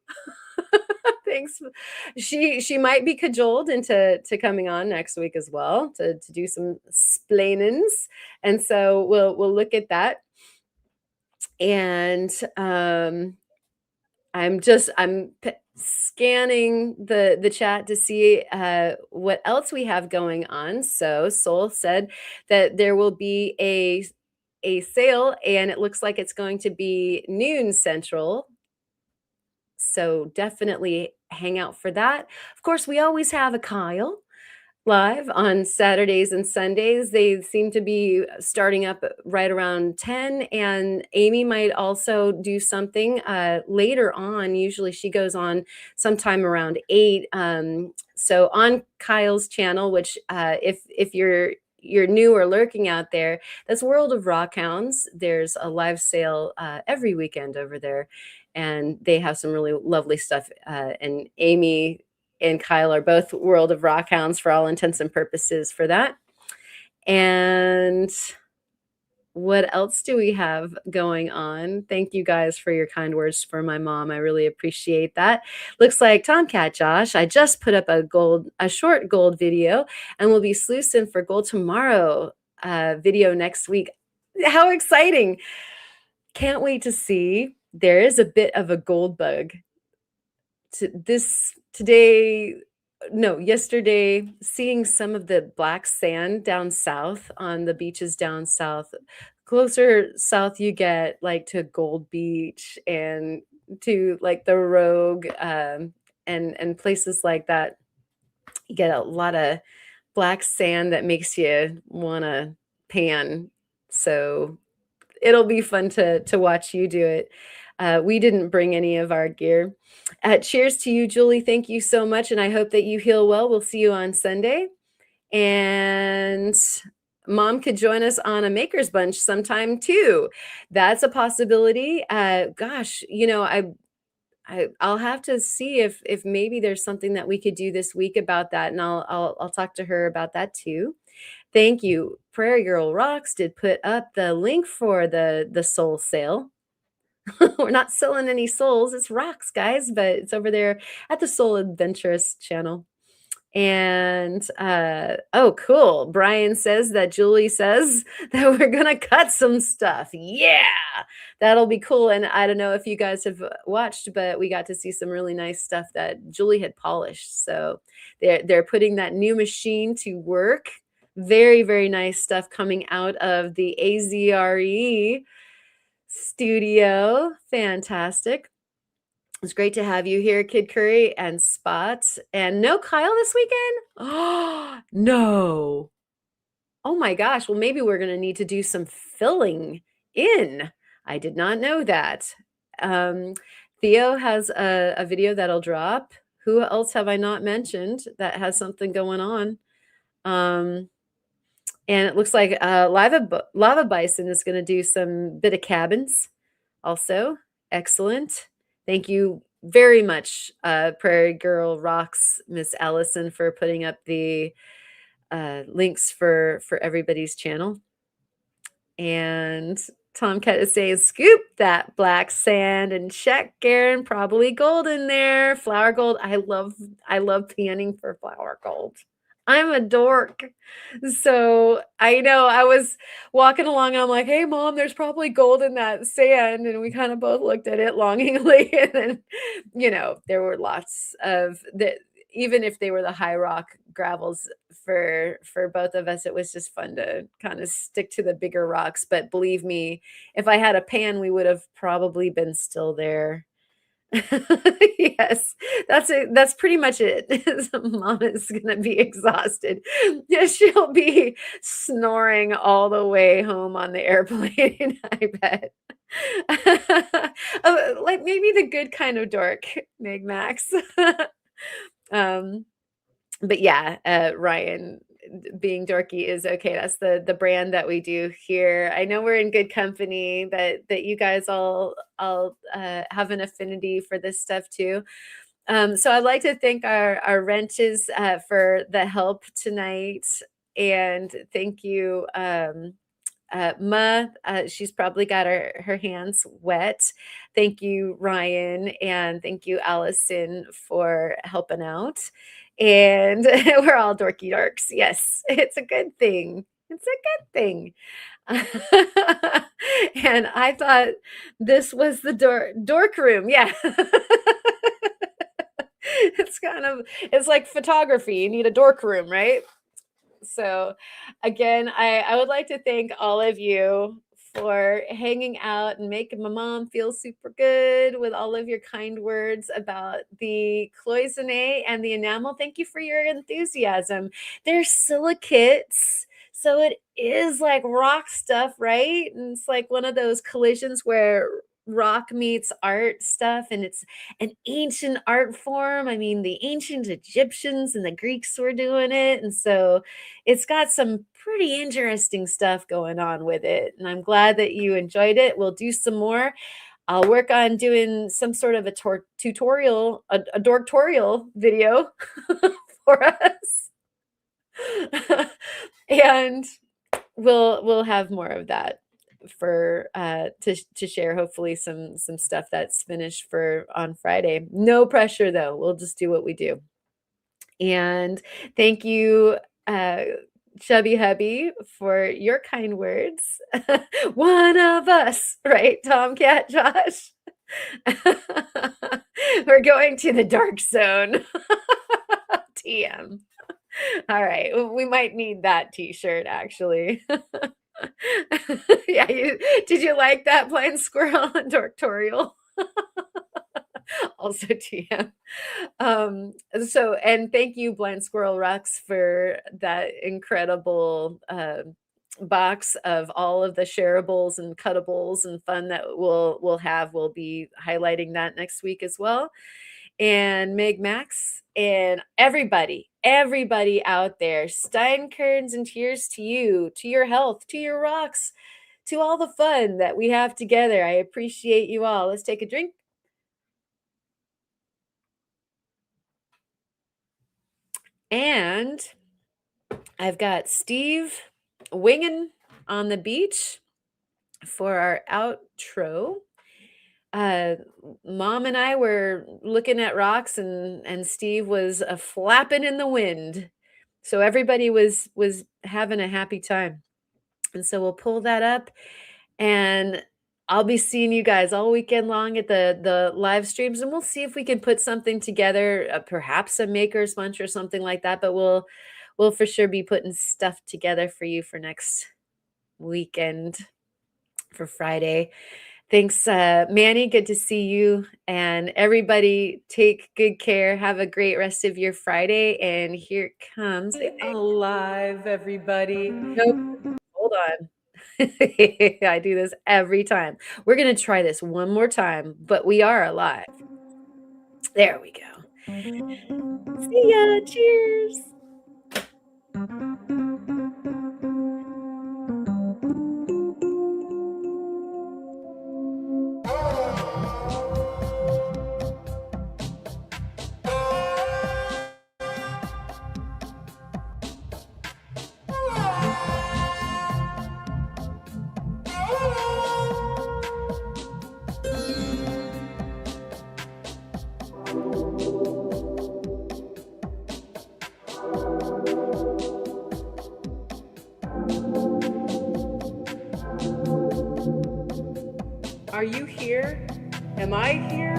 Thanks. She might be cajoled into coming on next week as well to do some splainings. And so we'll look at that. And I'm scanning the chat to see what else we have going on. So Soul said that there will be a sale, and it looks like it's going to be noon Central. So definitely hang out for that. Of course, we always have a Kyle live on Saturdays and Sundays. They seem to be starting up right around 10, and Amy might also do something later on. Usually she goes on sometime around 8. So on Kyle's channel, which if you're new or lurking out there, that's World of Rockhounds. There's a live sale every weekend over there, and they have some really lovely stuff. And Amy and Kyle are both World of Rockhounds for all intents and purposes for that. And what else do we have going on? Thank you guys for your kind words for my mom. I really appreciate that. Looks like Tomcat Josh, I just put up a short gold video, and we'll be sluicing for gold tomorrow video next week. How exciting. Can't wait to see. There is a bit of a gold bug yesterday, seeing some of the black sand down south on the beaches down south. Closer south you get, like to Gold Beach and to like the Rogue and places like that. You get a lot of black sand that makes you want to pan. So it'll be fun to watch you do it. We didn't bring any of our gear. Cheers to you, Julie. Thank you so much, and I hope that you heal well. We'll see you on Sunday. And Mom could join us on a Maker's Bunch sometime too. That's a possibility. Gosh, I'll have to see if maybe there's something that we could do this week about that, and I'll talk to her about that too. Thank you. Prairie Girl Rocks did put up the link for the soul sale. We're not selling any souls. It's rocks, guys, but it's over there at the Soul Adventurous channel. And oh, cool. Brian says that Julie says that we're gonna cut some stuff. Yeah, that'll be cool. And I don't know if you guys have watched, but we got to see some really nice stuff that Julie had polished. So they're putting that new machine to work. Very, very nice stuff coming out of the AZRE studio. Fantastic. It's great to have you here, Kid Curry and Spot. And no Kyle this weekend? Oh, no. Oh my gosh. Well, maybe we're going to need to do some filling in. I did not know that. Theo has a video that'll drop. Who else have I not mentioned that has something going on? And it looks like Lava Bison is going to do some bit of cabins also. Excellent. Thank you very much, Prairie Girl Rocks, Miss Allison, for putting up the links for everybody's channel. And Tomcat is saying, scoop that black sand and check, Garen. Probably gold in there. Flower gold. I love panning for flower gold. I'm a dork. So I know I was walking along and I'm like, hey mom, there's probably gold in that sand. And we kind of both looked at it longingly. And then, there were lots of that. Even if they were the high rock gravels for both of us, it was just fun to kind of stick to the bigger rocks. But believe me, if I had a pan, we would have probably been still there. Yes, that's it. That's pretty much it. Mom is gonna be exhausted. Yeah, she'll be snoring all the way home on the airplane, I bet. Like maybe the good kind of dork, Meg Max. But yeah, Ryan, being dorky is okay. That's the brand that we do here. I know we're in good company, that you guys all have an affinity for this stuff too. So I'd like to thank our wrenches for the help tonight, and thank you, Ma. She's probably got her hands wet. Thank you, Ryan, and thank you, Allison, for helping out. And we're all dorky dorks. Yes, it's a good thing. It's a good thing. And I thought this was the dork room. Yeah. It's like photography. You need a dork room, right? So again, I would like to thank all of you for hanging out and making my mom feel super good with all of your kind words about the cloisonne and the enamel. Thank you for your enthusiasm. They're silicates, so it is like rock stuff, right? And it's like one of those collisions where rock meets art stuff, and it's an ancient art form. I mean, the ancient Egyptians and the Greeks were doing it, and so it's got some pretty interesting stuff going on with it. And I'm glad that you enjoyed it. We'll do some more. I'll work on doing some sort of a tutorial, a dorktorial video for us. And we'll have more of that for to share, hopefully some stuff that's finished for on Friday. No pressure though. We'll just do what we do. And thank you, Chubby Hubby, for your kind words. One of us, right, Tomcat Josh? We're going to the dark zone. TM. All right, we might need that t-shirt actually. Yeah, did you like that Blind Squirrel and Dorktorial? Also TM. So, and thank you, Blind Squirrel Rocks, for that incredible box of all of the shareables and cuttables and fun that we'll have. We'll be highlighting that next week as well. And Meg Max and everybody out there, Stein Kerns and tears to you, to your health, to your rocks, to all the fun that we have together. I appreciate you all. Let's take a drink. And I've got Steve winging on the beach for our outro. Mom and I were looking at rocks, and Steve was flapping in the wind. So everybody was having a happy time. And so we'll pull that up, and I'll be seeing you guys all weekend long at the live streams, and we'll see if we can put something together, perhaps a maker's lunch or something like that. But we'll for sure be putting stuff together for you for next weekend, for Friday. Thanks, Manny. Good to see you. And everybody, take good care. Have a great rest of your Friday. And here it comes. Alive, everybody. Nope. Hold on. I do this every time. We're gonna try this one more time, but we are alive. There we go. See ya. Cheers. Are you here? Am I here?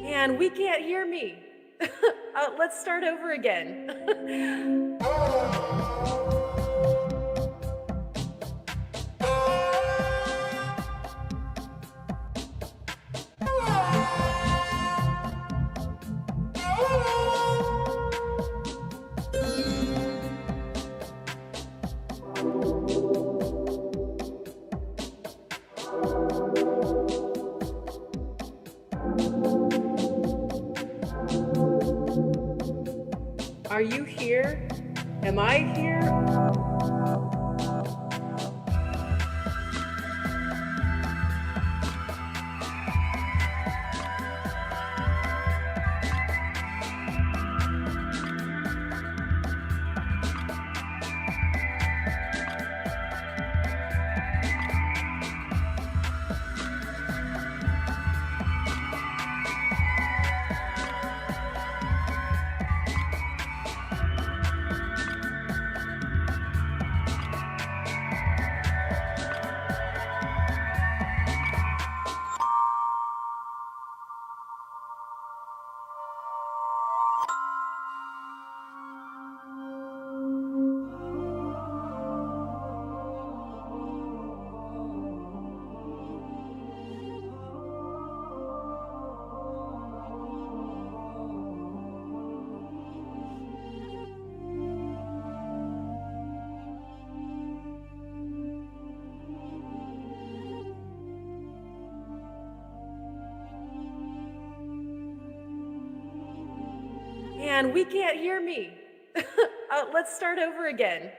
And we can't hear me. Let's start over again. Are you here? Am I here? And we can't hear me. Let's start over again.